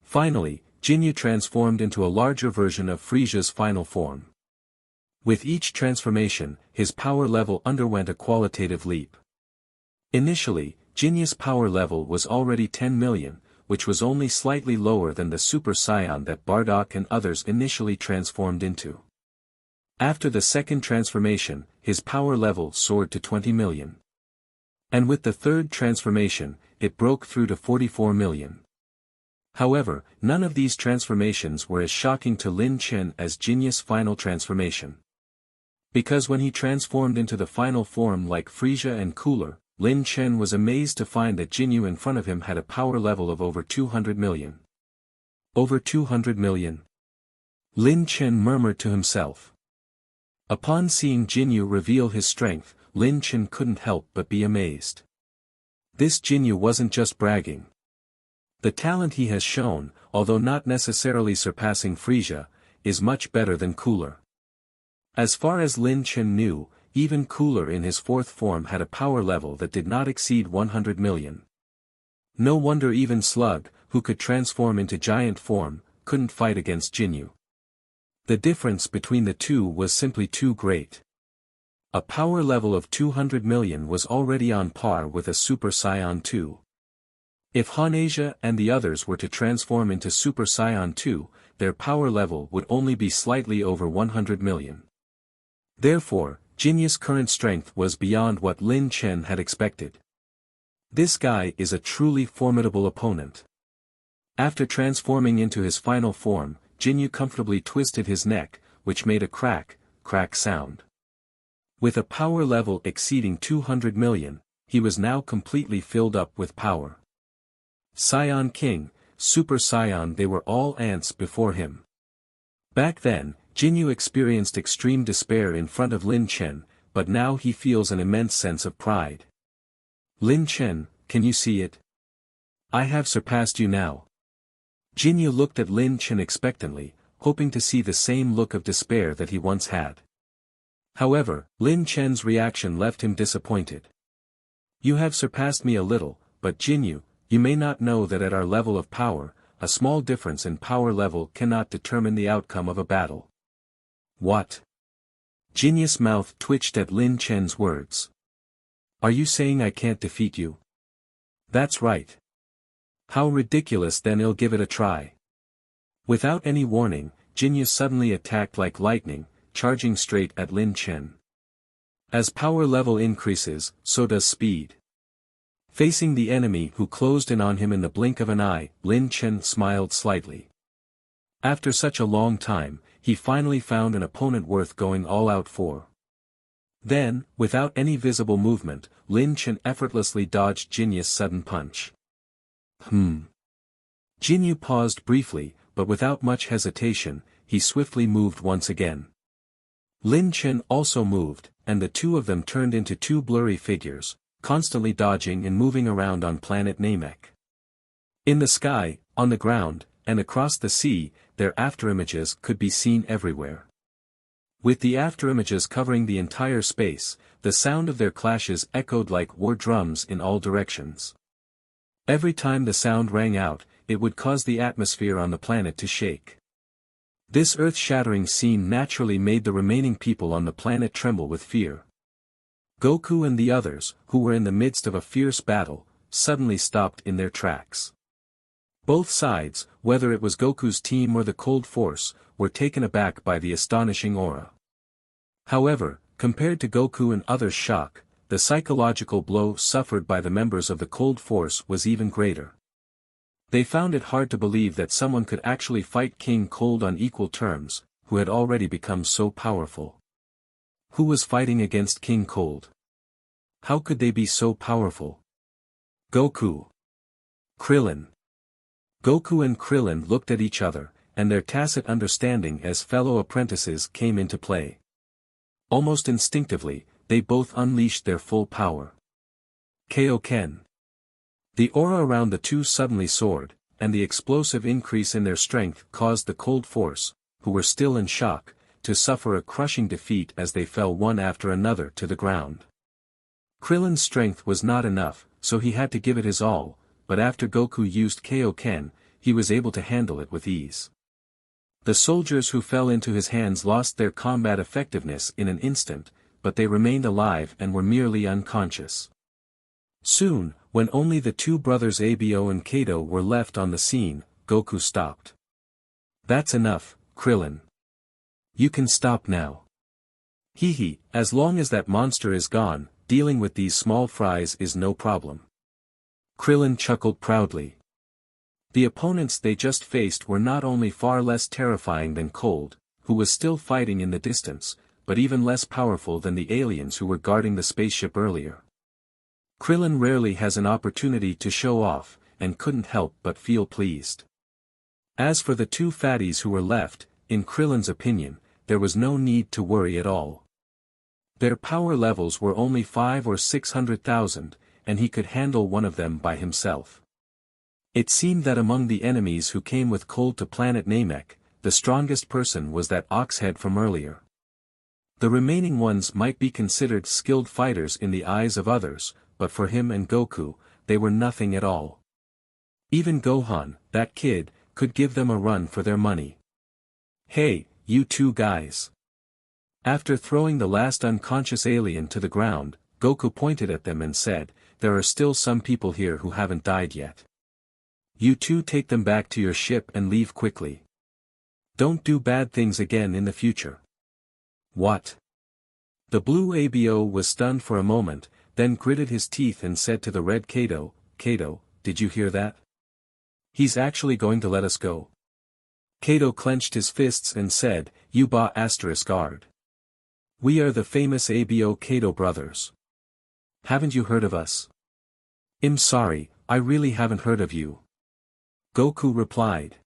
Finally, Jinyu transformed into a larger version of Frieza's final form. With each transformation, his power level underwent a qualitative leap. Initially, Jinyu's power level was already 10 million, which was only slightly lower than the Super Saiyan that Bardock and others initially transformed into. After the second transformation, his power level soared to 20 million. And with the third transformation, it broke through to 44 million. However, none of these transformations were as shocking to Lin Chen as Jinyu's final transformation. Because when he transformed into the final form like Frieza and Cooler, Lin Chen was amazed to find that Jinyu in front of him had a power level of over 200 million. Over 200 million? Lin Chen murmured to himself. Upon seeing Jinyu reveal his strength, Lin Chen couldn't help but be amazed. This Jinyu wasn't just bragging. The talent he has shown, although not necessarily surpassing Frieza, is much better than Cooler. As far as Lin Chen knew, even Cooler in his fourth form had a power level that did not exceed 100 million. No wonder even Slug, who could transform into giant form, couldn't fight against Jinyu. The difference between the two was simply too great. A power level of 200 million was already on par with a Super Saiyan 2. If Hanasia and the others were to transform into Super Saiyan 2, their power level would only be slightly over 100 million. Therefore, Jinyu's current strength was beyond what Lin Chen had expected. This guy is a truly formidable opponent. After transforming into his final form, Jinyu comfortably twisted his neck, which made a crack sound. With a power level exceeding 200 million, he was now completely filled up with power. Saiyan King, Super Saiyan, they were all ants before him. Back then, Jinyu experienced extreme despair in front of Lin Chen, but now he feels an immense sense of pride. Lin Chen, can you see it? I have surpassed you now. Jinyu looked at Lin Chen expectantly, hoping to see the same look of despair that he once had. However, Lin Chen's reaction left him disappointed. You have surpassed me a little, but Jinyu, you may not know that at our level of power, a small difference in power level cannot determine the outcome of a battle. What? Jinyu's mouth twitched at Lin Chen's words. Are you saying I can't defeat you? That's right. How ridiculous, then I'll give it a try. Without any warning, Jinyu suddenly attacked like lightning, charging straight at Lin Chen. As power level increases, so does speed. Facing the enemy who closed in on him in the blink of an eye, Lin Chen smiled slightly. After such a long time, he finally found an opponent worth going all out for. Then, without any visible movement, Lin Chen effortlessly dodged Jinyu's sudden punch. Jinyu paused briefly, but without much hesitation, he swiftly moved once again. Lin Chen also moved, and the two of them turned into two blurry figures, constantly dodging and moving around on planet Namek. In the sky, on the ground, and across the sea, their afterimages could be seen everywhere. With the afterimages covering the entire space, the sound of their clashes echoed like war drums in all directions. Every time the sound rang out, it would cause the atmosphere on the planet to shake. This earth-shattering scene naturally made the remaining people on the planet tremble with fear. Goku and the others, who were in the midst of a fierce battle, suddenly stopped in their tracks. Both sides, whether it was Goku's team or the Cold Force, were taken aback by the astonishing aura. However, compared to Goku and others' shock, the psychological blow suffered by the members of the Cold Force was even greater. They found it hard to believe that someone could actually fight King Cold on equal terms, who had already become so powerful. Who was fighting against King Cold? How could they be so powerful? Goku. Krillin. Goku and Krillin looked at each other, and their tacit understanding as fellow apprentices came into play. Almost instinctively, they both unleashed their full power. Kaioken. The aura around the two suddenly soared, and the explosive increase in their strength caused the Cold Force, who were still in shock, to suffer a crushing defeat as they fell one after another to the ground. Krillin's strength was not enough, so he had to give it his all, but after Goku used Kaioken, he was able to handle it with ease. The soldiers who fell into his hands lost their combat effectiveness in an instant, but they remained alive and were merely unconscious. Soon, when only the two brothers Abo and Kato were left on the scene, Goku stopped. "That's enough, Krillin. You can stop now. Hee, as long as that monster is gone, dealing with these small fries is no problem." Krillin chuckled proudly. The opponents they just faced were not only far less terrifying than Cold, who was still fighting in the distance, but even less powerful than the aliens who were guarding the spaceship earlier. Krillin rarely has an opportunity to show off, and couldn't help but feel pleased. As for the two fatties who were left, in Krillin's opinion, there was no need to worry at all. Their power levels were only 5 or 600,000, and he could handle one of them by himself. It seemed that among the enemies who came with Cold to Planet Namek, the strongest person was that oxhead from earlier. The remaining ones might be considered skilled fighters in the eyes of others, but for him and Goku, they were nothing at all. Even Gohan, that kid, could give them a run for their money. "Hey, you two guys." After throwing the last unconscious alien to the ground, Goku pointed at them and said, "There are still some people here who haven't died yet. You two take them back to your ship and leave quickly. Don't do bad things again in the future." "What?" The blue Abo was stunned for a moment, then gritted his teeth and said to the red Kato, "Kato, did you hear that? He's actually going to let us go." Kato clenched his fists and said, "You ba **guard. We are the famous Abo Kato brothers. Haven't you heard of us?" "I'm sorry, I really haven't heard of you." Goku replied.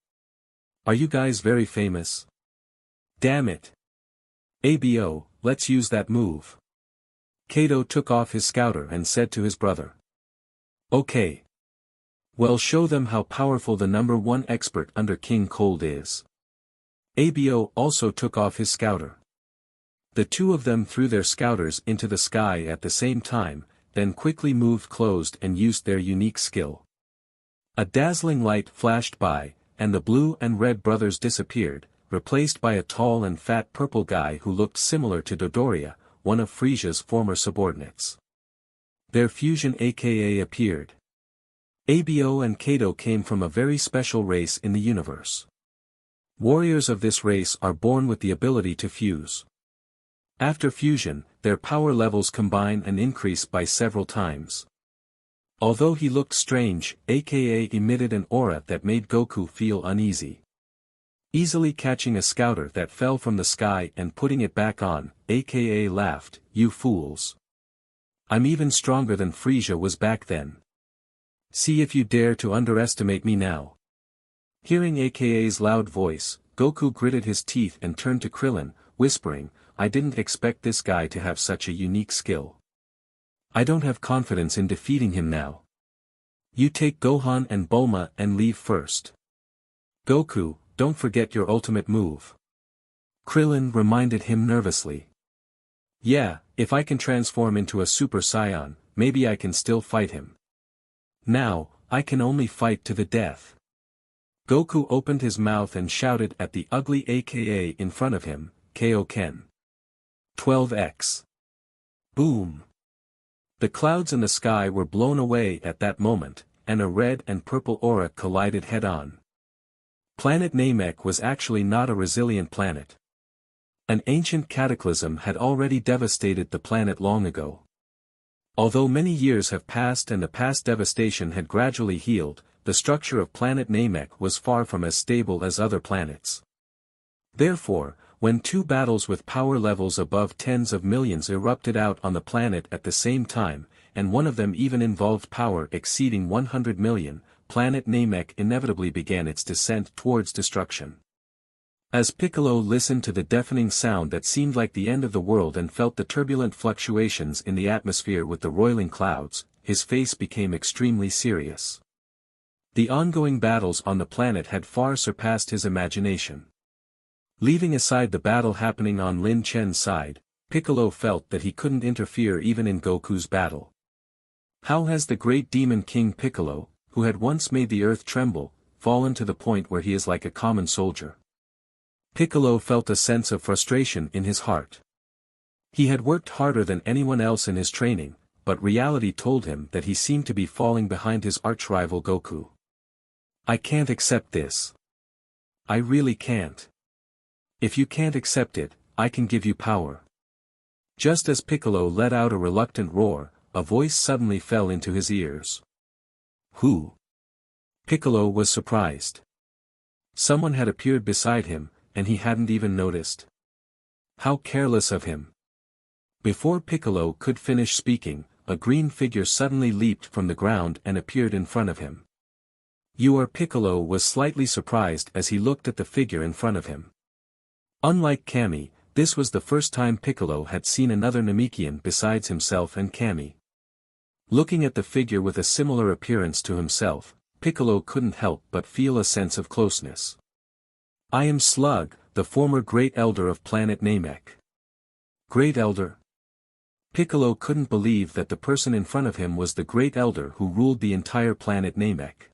"Are you guys very famous?" "Damn it. Abo, let's use that move." Kato took off his scouter and said to his brother. "Okay. Well, show them how powerful the #1 expert under King Cold is." Abo also took off his scouter. The two of them threw their scouters into the sky at the same time, then quickly moved closed and used their unique skill. A dazzling light flashed by, and the blue and red brothers disappeared, replaced by a tall and fat purple guy who looked similar to Dodoria, one of Frieza's former subordinates. Their fusion aka appeared. Abo and Kato came from a very special race in the universe. Warriors of this race are born with the ability to fuse. After fusion, their power levels combine and increase by several times. Although he looked strange, aka emitted an aura that made Goku feel uneasy. Easily catching a scouter that fell from the sky and putting it back on, aka laughed, "You fools. I'm even stronger than Frieza was back then. See if you dare to underestimate me now." Hearing AKA's loud voice, Goku gritted his teeth and turned to Krillin, whispering, "I didn't expect this guy to have such a unique skill. I don't have confidence in defeating him now. You take Gohan and Bulma and leave first. Goku, don't forget your ultimate move." Krillin reminded him nervously. "Yeah, if I can transform into a Super Saiyan, maybe I can still fight him. Now, I can only fight to the death." Goku opened his mouth and shouted at the ugly aka in front of him, "Kaioken. 12x. Boom. The clouds in the sky were blown away at that moment, and a red and purple aura collided head-on. Planet Namek was actually not a resilient planet. An ancient cataclysm had already devastated the planet long ago. Although many years have passed and the past devastation had gradually healed, the structure of Planet Namek was far from as stable as other planets. Therefore, when two battles with power levels above tens of millions erupted out on the planet at the same time, and one of them even involved power exceeding 100 million, Planet Namek inevitably began its descent towards destruction. As Piccolo listened to the deafening sound that seemed like the end of the world and felt the turbulent fluctuations in the atmosphere with the roiling clouds, his face became extremely serious. The ongoing battles on the planet had far surpassed his imagination. Leaving aside the battle happening on Lin Chen's side, Piccolo felt that he couldn't interfere even in Goku's battle. How has the great demon king Piccolo, who had once made the earth tremble, fallen to the point where he is like a common soldier? Piccolo felt a sense of frustration in his heart. He had worked harder than anyone else in his training, but reality told him that he seemed to be falling behind his arch-rival Goku. I can't accept this. I really can't. If you can't accept it, I can give you power. Just as Piccolo let out a reluctant roar, a voice suddenly fell into his ears. Who? Piccolo was surprised. Someone had appeared beside him, and he hadn't even noticed. How careless of him. Before Piccolo could finish speaking, a green figure suddenly leaped from the ground and appeared in front of him. Piccolo was slightly surprised as he looked at the figure in front of him. Unlike Kami, this was the first time Piccolo had seen another Namekian besides himself and Kami. Looking at the figure with a similar appearance to himself, Piccolo couldn't help but feel a sense of closeness. I am Slug, the former Great Elder of Planet Namek. Great Elder? Piccolo couldn't believe that the person in front of him was the Great Elder who ruled the entire planet Namek.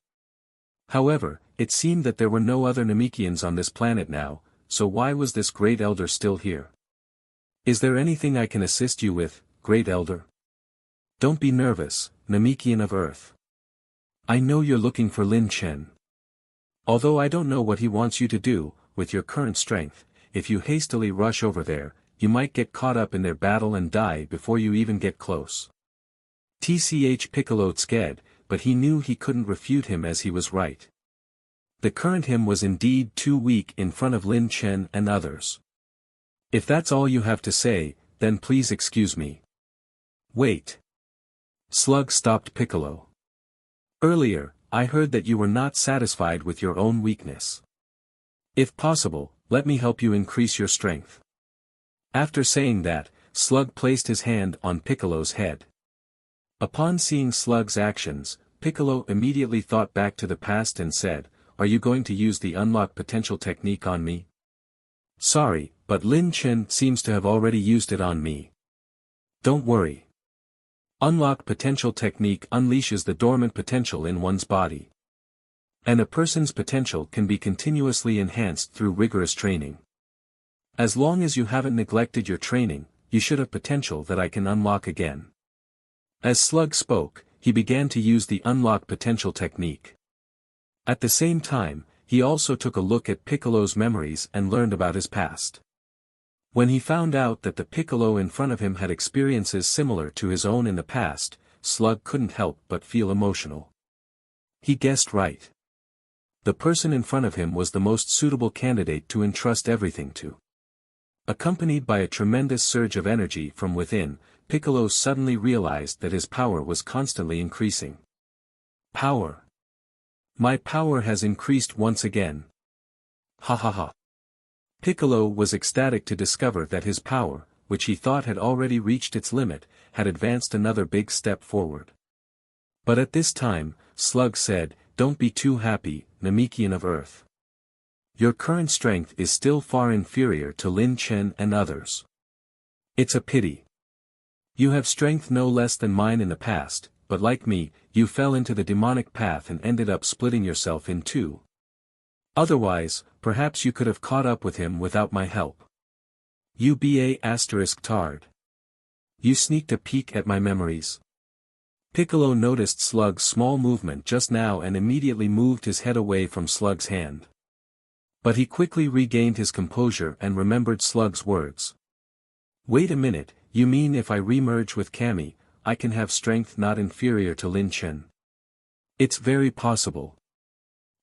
However, it seemed that there were no other Namekians on this planet now, so why was this Great Elder still here? Is there anything I can assist you with, Great Elder? Don't be nervous, Namekian of Earth. I know you're looking for Lin Chen. Although I don't know what he wants you to do, with your current strength, if you hastily rush over there, you might get caught up in their battle and die before you even get close. Piccolo scared, but he knew he couldn't refute him as he was right. The current him was indeed too weak in front of Lin Chen and others. If that's all you have to say, then please excuse me. Wait. Slug stopped Piccolo. Earlier, I heard that you were not satisfied with your own weakness. If possible, let me help you increase your strength. After saying that, Slug placed his hand on Piccolo's head. Upon seeing Slug's actions, Piccolo immediately thought back to the past and said, "Are you going to use the unlock potential technique on me?" Sorry, but Lin Chen seems to have already used it on me. Don't worry. Unlock potential technique unleashes the dormant potential in one's body. And a person's potential can be continuously enhanced through rigorous training. As long as you haven't neglected your training, you should have potential that I can unlock again. As Slug spoke, he began to use the unlock potential technique. At the same time, he also took a look at Piccolo's memories and learned about his past. When he found out that the Piccolo in front of him had experiences similar to his own in the past, Slug couldn't help but feel emotional. He guessed right. The person in front of him was the most suitable candidate to entrust everything to. Accompanied by a tremendous surge of energy from within, Piccolo suddenly realized that his power was constantly increasing. Power. My power has increased once again. Ha ha ha. Piccolo was ecstatic to discover that his power, which he thought had already reached its limit, had advanced another big step forward. But at this time, Slug said, "Don't be too happy, Namekian of Earth. Your current strength is still far inferior to Lin Chen and others. It's a pity. You have strength no less than mine in the past, but like me, you fell into the demonic path and ended up splitting yourself in two. Otherwise, perhaps you could have caught up with him without my help. ****tard. You sneaked a peek at my memories." Piccolo noticed Slug's small movement just now and immediately moved his head away from Slug's hand. But he quickly regained his composure and remembered Slug's words. Wait a minute, you mean if I remerge with Kami, I can have strength not inferior to Lin Chen? It's very possible.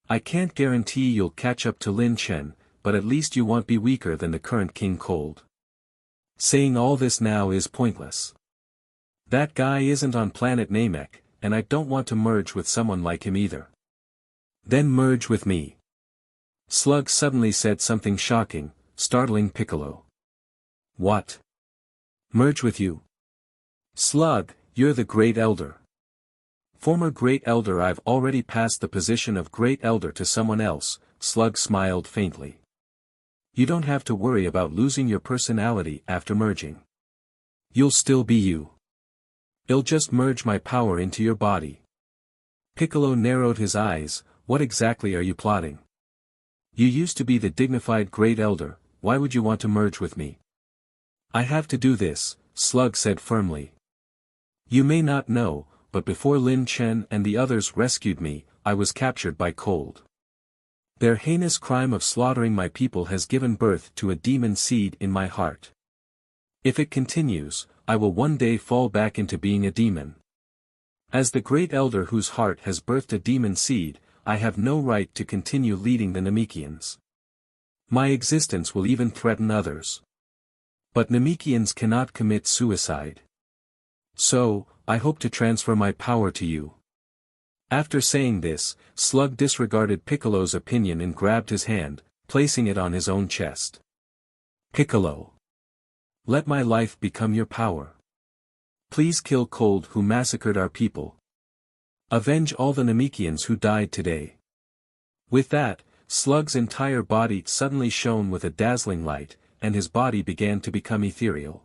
I can't guarantee you'll catch up to Lin Chen, but at least you won't be weaker than the current King Cold. Saying all this now is pointless. That guy isn't on planet Namek, and I don't want to merge with someone like him either. Then merge with me. Slug suddenly said something shocking, startling Piccolo. What? Merge with you? Slug, you're the Great Elder. Former Great Elder. I've already passed the position of Great Elder to someone else, Slug smiled faintly. You don't have to worry about losing your personality after merging. You'll still be you. I'll just merge my power into your body. Piccolo narrowed his eyes. What exactly are you plotting? You used to be the dignified Great Elder, why would you want to merge with me? I have to do this, Slug said firmly. You may not know, but before Lin Chen and the others rescued me, I was captured by Cold. Their heinous crime of slaughtering my people has given birth to a demon seed in my heart. If it continues, I will one day fall back into being a demon. As the Great Elder whose heart has birthed a demon seed, I have no right to continue leading the Namekians. My existence will even threaten others. But Namekians cannot commit suicide. So, I hope to transfer my power to you. After saying this, Slug disregarded Piccolo's opinion and grabbed his hand, placing it on his own chest. Piccolo. Let my life become your power. Please kill Cold who massacred our people. Avenge all the Namekians who died today. With that, Slug's entire body suddenly shone with a dazzling light, and his body began to become ethereal.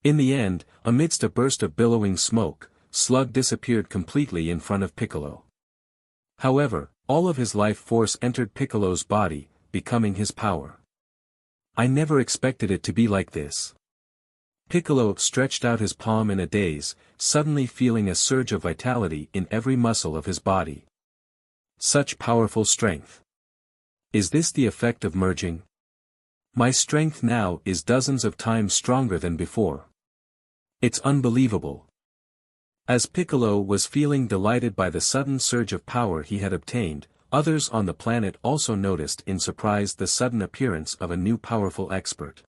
In the end, amidst a burst of billowing smoke, Slug disappeared completely in front of Piccolo. However, all of his life force entered Piccolo's body, becoming his power. I never expected it to be like this. Piccolo stretched out his palm in a daze, suddenly feeling a surge of vitality in every muscle of his body. Such powerful strength. Is this the effect of merging? My strength now is dozens of times stronger than before. It's unbelievable. As Piccolo was feeling delighted by the sudden surge of power he had obtained, others on the planet also noticed in surprise the sudden appearance of a new powerful expert.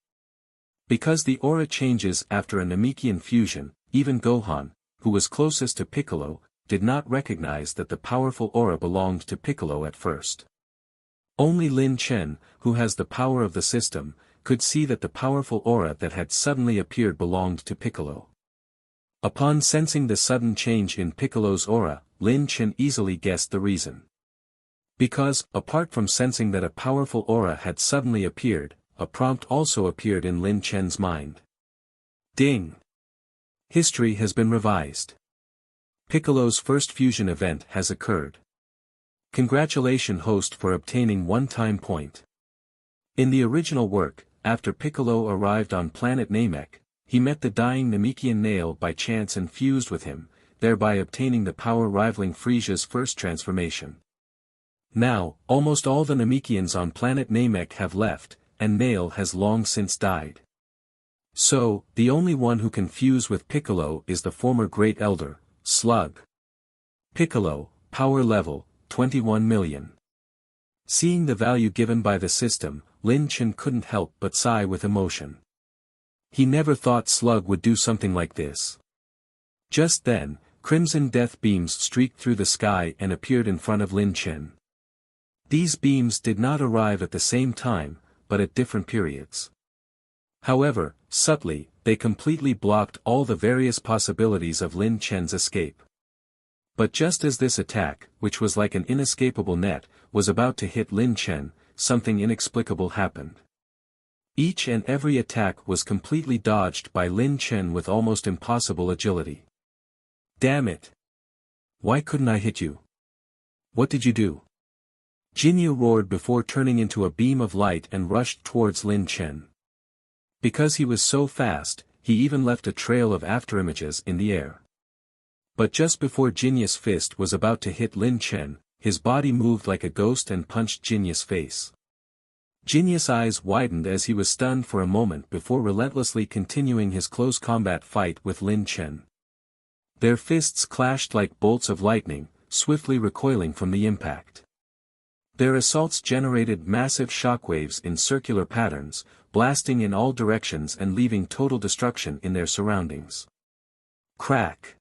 Because the aura changes after a Namekian fusion, even Gohan, who was closest to Piccolo, did not recognize that the powerful aura belonged to Piccolo at first. Only Lin Chen, who has the power of the system, could see that the powerful aura that had suddenly appeared belonged to Piccolo. Upon sensing the sudden change in Piccolo's aura, Lin Chen easily guessed the reason. Because, apart from sensing that a powerful aura had suddenly appeared, a prompt also appeared in Lin Chen's mind. Ding! History has been revised. Piccolo's first fusion event has occurred. Congratulations host for obtaining one-time point. In the original work, after Piccolo arrived on planet Namek, he met the dying Namekian Nail by chance and fused with him, thereby obtaining the power rivaling Frieza's first transformation. Now, almost all the Namekians on planet Namek have left, and Nail has long since died. So, the only one who can fuse with Piccolo is the former Great Elder, Slug. Piccolo, power level, 21 million. Seeing the value given by the system, Lin Chen couldn't help but sigh with emotion. He never thought Slug would do something like this. Just then, crimson death beams streaked through the sky and appeared in front of Lin Chen. These beams did not arrive at the same time, but at different periods. However, subtly, they completely blocked all the various possibilities of Lin Chen's escape. But just as this attack, which was like an inescapable net, was about to hit Lin Chen, something inexplicable happened. Each and every attack was completely dodged by Lin Chen with almost impossible agility. Damn it! Why couldn't I hit you? What did you do? Jinyu roared before turning into a beam of light and rushed towards Lin Chen. Because he was so fast, he even left a trail of afterimages in the air. But just before Jinyu's fist was about to hit Lin Chen, his body moved like a ghost and punched Jinyu's face. Jinyu's eyes widened as he was stunned for a moment before relentlessly continuing his close combat fight with Lin Chen. Their fists clashed like bolts of lightning, swiftly recoiling from the impact. Their assaults generated massive shockwaves in circular patterns, blasting in all directions and leaving total destruction in their surroundings. Crack!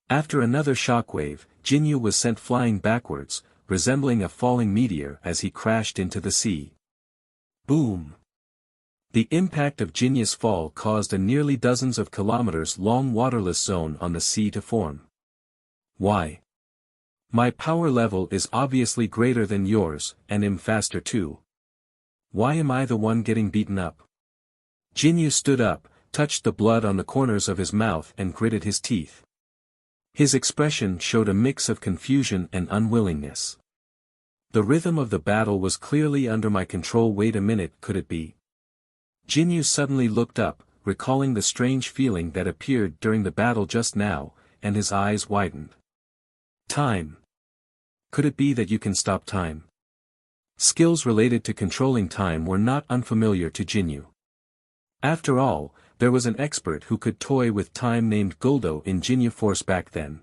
After another shockwave, Jinyu was sent flying backwards, resembling a falling meteor as he crashed into the sea. Boom! The impact of Jinya's fall caused a nearly dozens of kilometers long waterless zone on the sea to form. Why? My power level is obviously greater than yours, and am faster too. Why am I the one getting beaten up? Jinyu stood up, touched the blood on the corners of his mouth and gritted his teeth. His expression showed a mix of confusion and unwillingness. The rhythm of the battle was clearly under my control. Wait a minute, could it be? Jinyu suddenly looked up, recalling the strange feeling that appeared during the battle just now, and his eyes widened. Time. Could it be that you can stop time? Skills related to controlling time were not unfamiliar to Jinyu. After all, there was an expert who could toy with time named Guldo in Jinyu Force back then.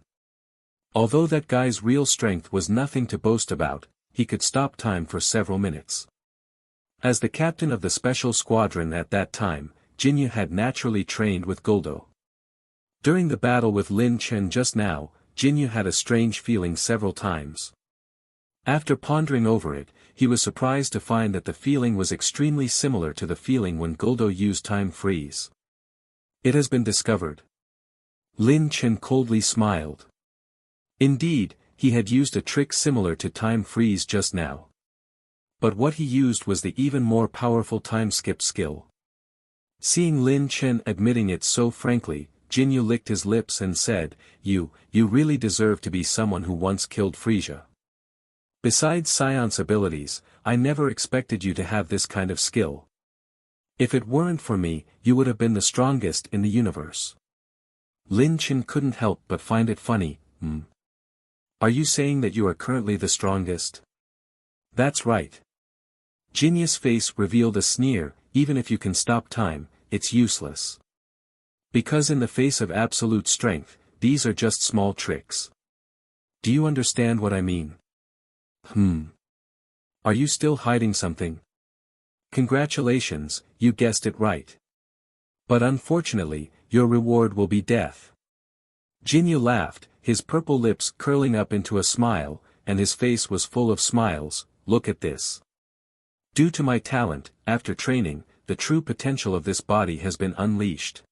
Although that guy's real strength was nothing to boast about, he could stop time for several minutes. As the captain of the special squadron at that time, Jinyu had naturally trained with Guldo. During the battle with Lin Chen just now, Jinyu had a strange feeling several times. After pondering over it, he was surprised to find that the feeling was extremely similar to the feeling when Guldo used time freeze. It has been discovered. Lin Chen coldly smiled. Indeed, he had used a trick similar to time freeze just now. But what he used was the even more powerful time skip skill. Seeing Lin Chen admitting it so frankly, Jinyu licked his lips and said, You really deserve to be someone who once killed Frieza. Besides Saiyans abilities, I never expected you to have this kind of skill. If it weren't for me, you would have been the strongest in the universe. Lin Chen couldn't help but find it funny. Are you saying that you are currently the strongest? That's right. Jinyu's face revealed a sneer. Even if you can stop time, it's useless. Because in the face of absolute strength, these are just small tricks. Do you understand what I mean? Are you still hiding something? Congratulations, you guessed it right. But unfortunately, your reward will be death. Jinyu laughed, his purple lips curling up into a smile, and his face was full of smiles. Look at this. Due to my talent, after training, the true potential of this body has been unleashed.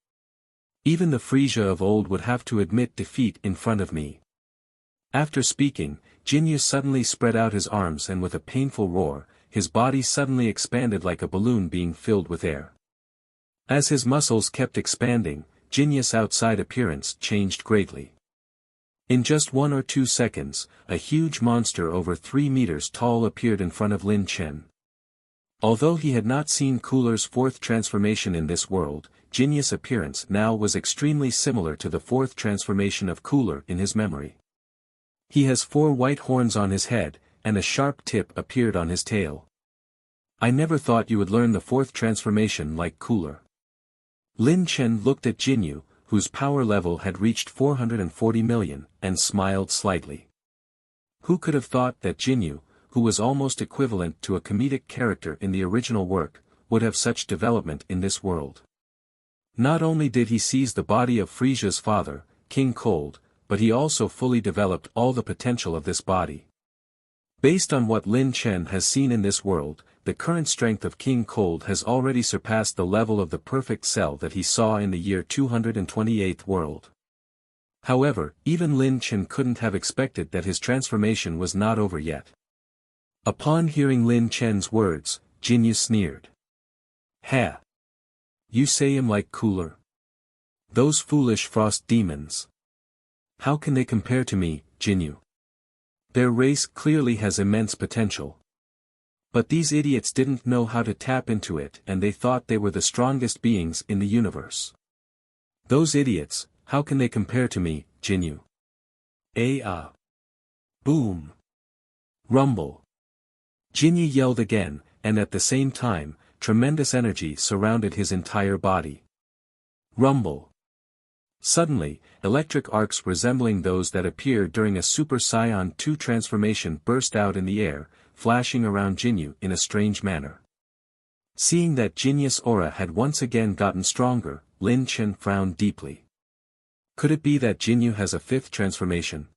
Even the Frieza of old would have to admit defeat in front of me. After speaking, Jinyu suddenly spread out his arms and with a painful roar, his body suddenly expanded like a balloon being filled with air. As his muscles kept expanding, Jinyu's outside appearance changed greatly. In just 1 or 2 seconds, a huge monster over 3 meters tall appeared in front of Lin Chen. Although he had not seen Cooler's fourth transformation in this world, Jinyu's appearance now was extremely similar to the fourth transformation of Cooler in his memory. He has 4 white horns on his head, and a sharp tip appeared on his tail. I never thought you would learn the fourth transformation like Cooler. Lin Chen looked at Jinyu, whose power level had reached 440 million, and smiled slightly. Who could have thought that Jinyu, who was almost equivalent to a comedic character in the original work, would have such development in this world? Not only did he seize the body of Frieza's father, King Cold, but he also fully developed all the potential of this body. Based on what Lin Chen has seen in this world, the current strength of King Cold has already surpassed the level of the perfect cell that he saw in the year 228th world. However, even Lin Chen couldn't have expected that his transformation was not over yet. Upon hearing Lin Chen's words, Jinyu sneered. Ha! You say him like Cooler? Those foolish frost demons. How can they compare to me, Jinyu? Their race clearly has immense potential. But these idiots didn't know how to tap into it and they thought they were the strongest beings in the universe. Those idiots, how can they compare to me, Jinyu? Boom! Rumble! Jinyu yelled again, and at the same time, tremendous energy surrounded his entire body. Rumble! Suddenly, electric arcs resembling those that appeared during a Super Saiyan 2 transformation burst out in the air, flashing around Jinyu in a strange manner. Seeing that Jinyu's aura had once again gotten stronger, Lin Chen frowned deeply. Could it be that Jinyu has a 5th transformation?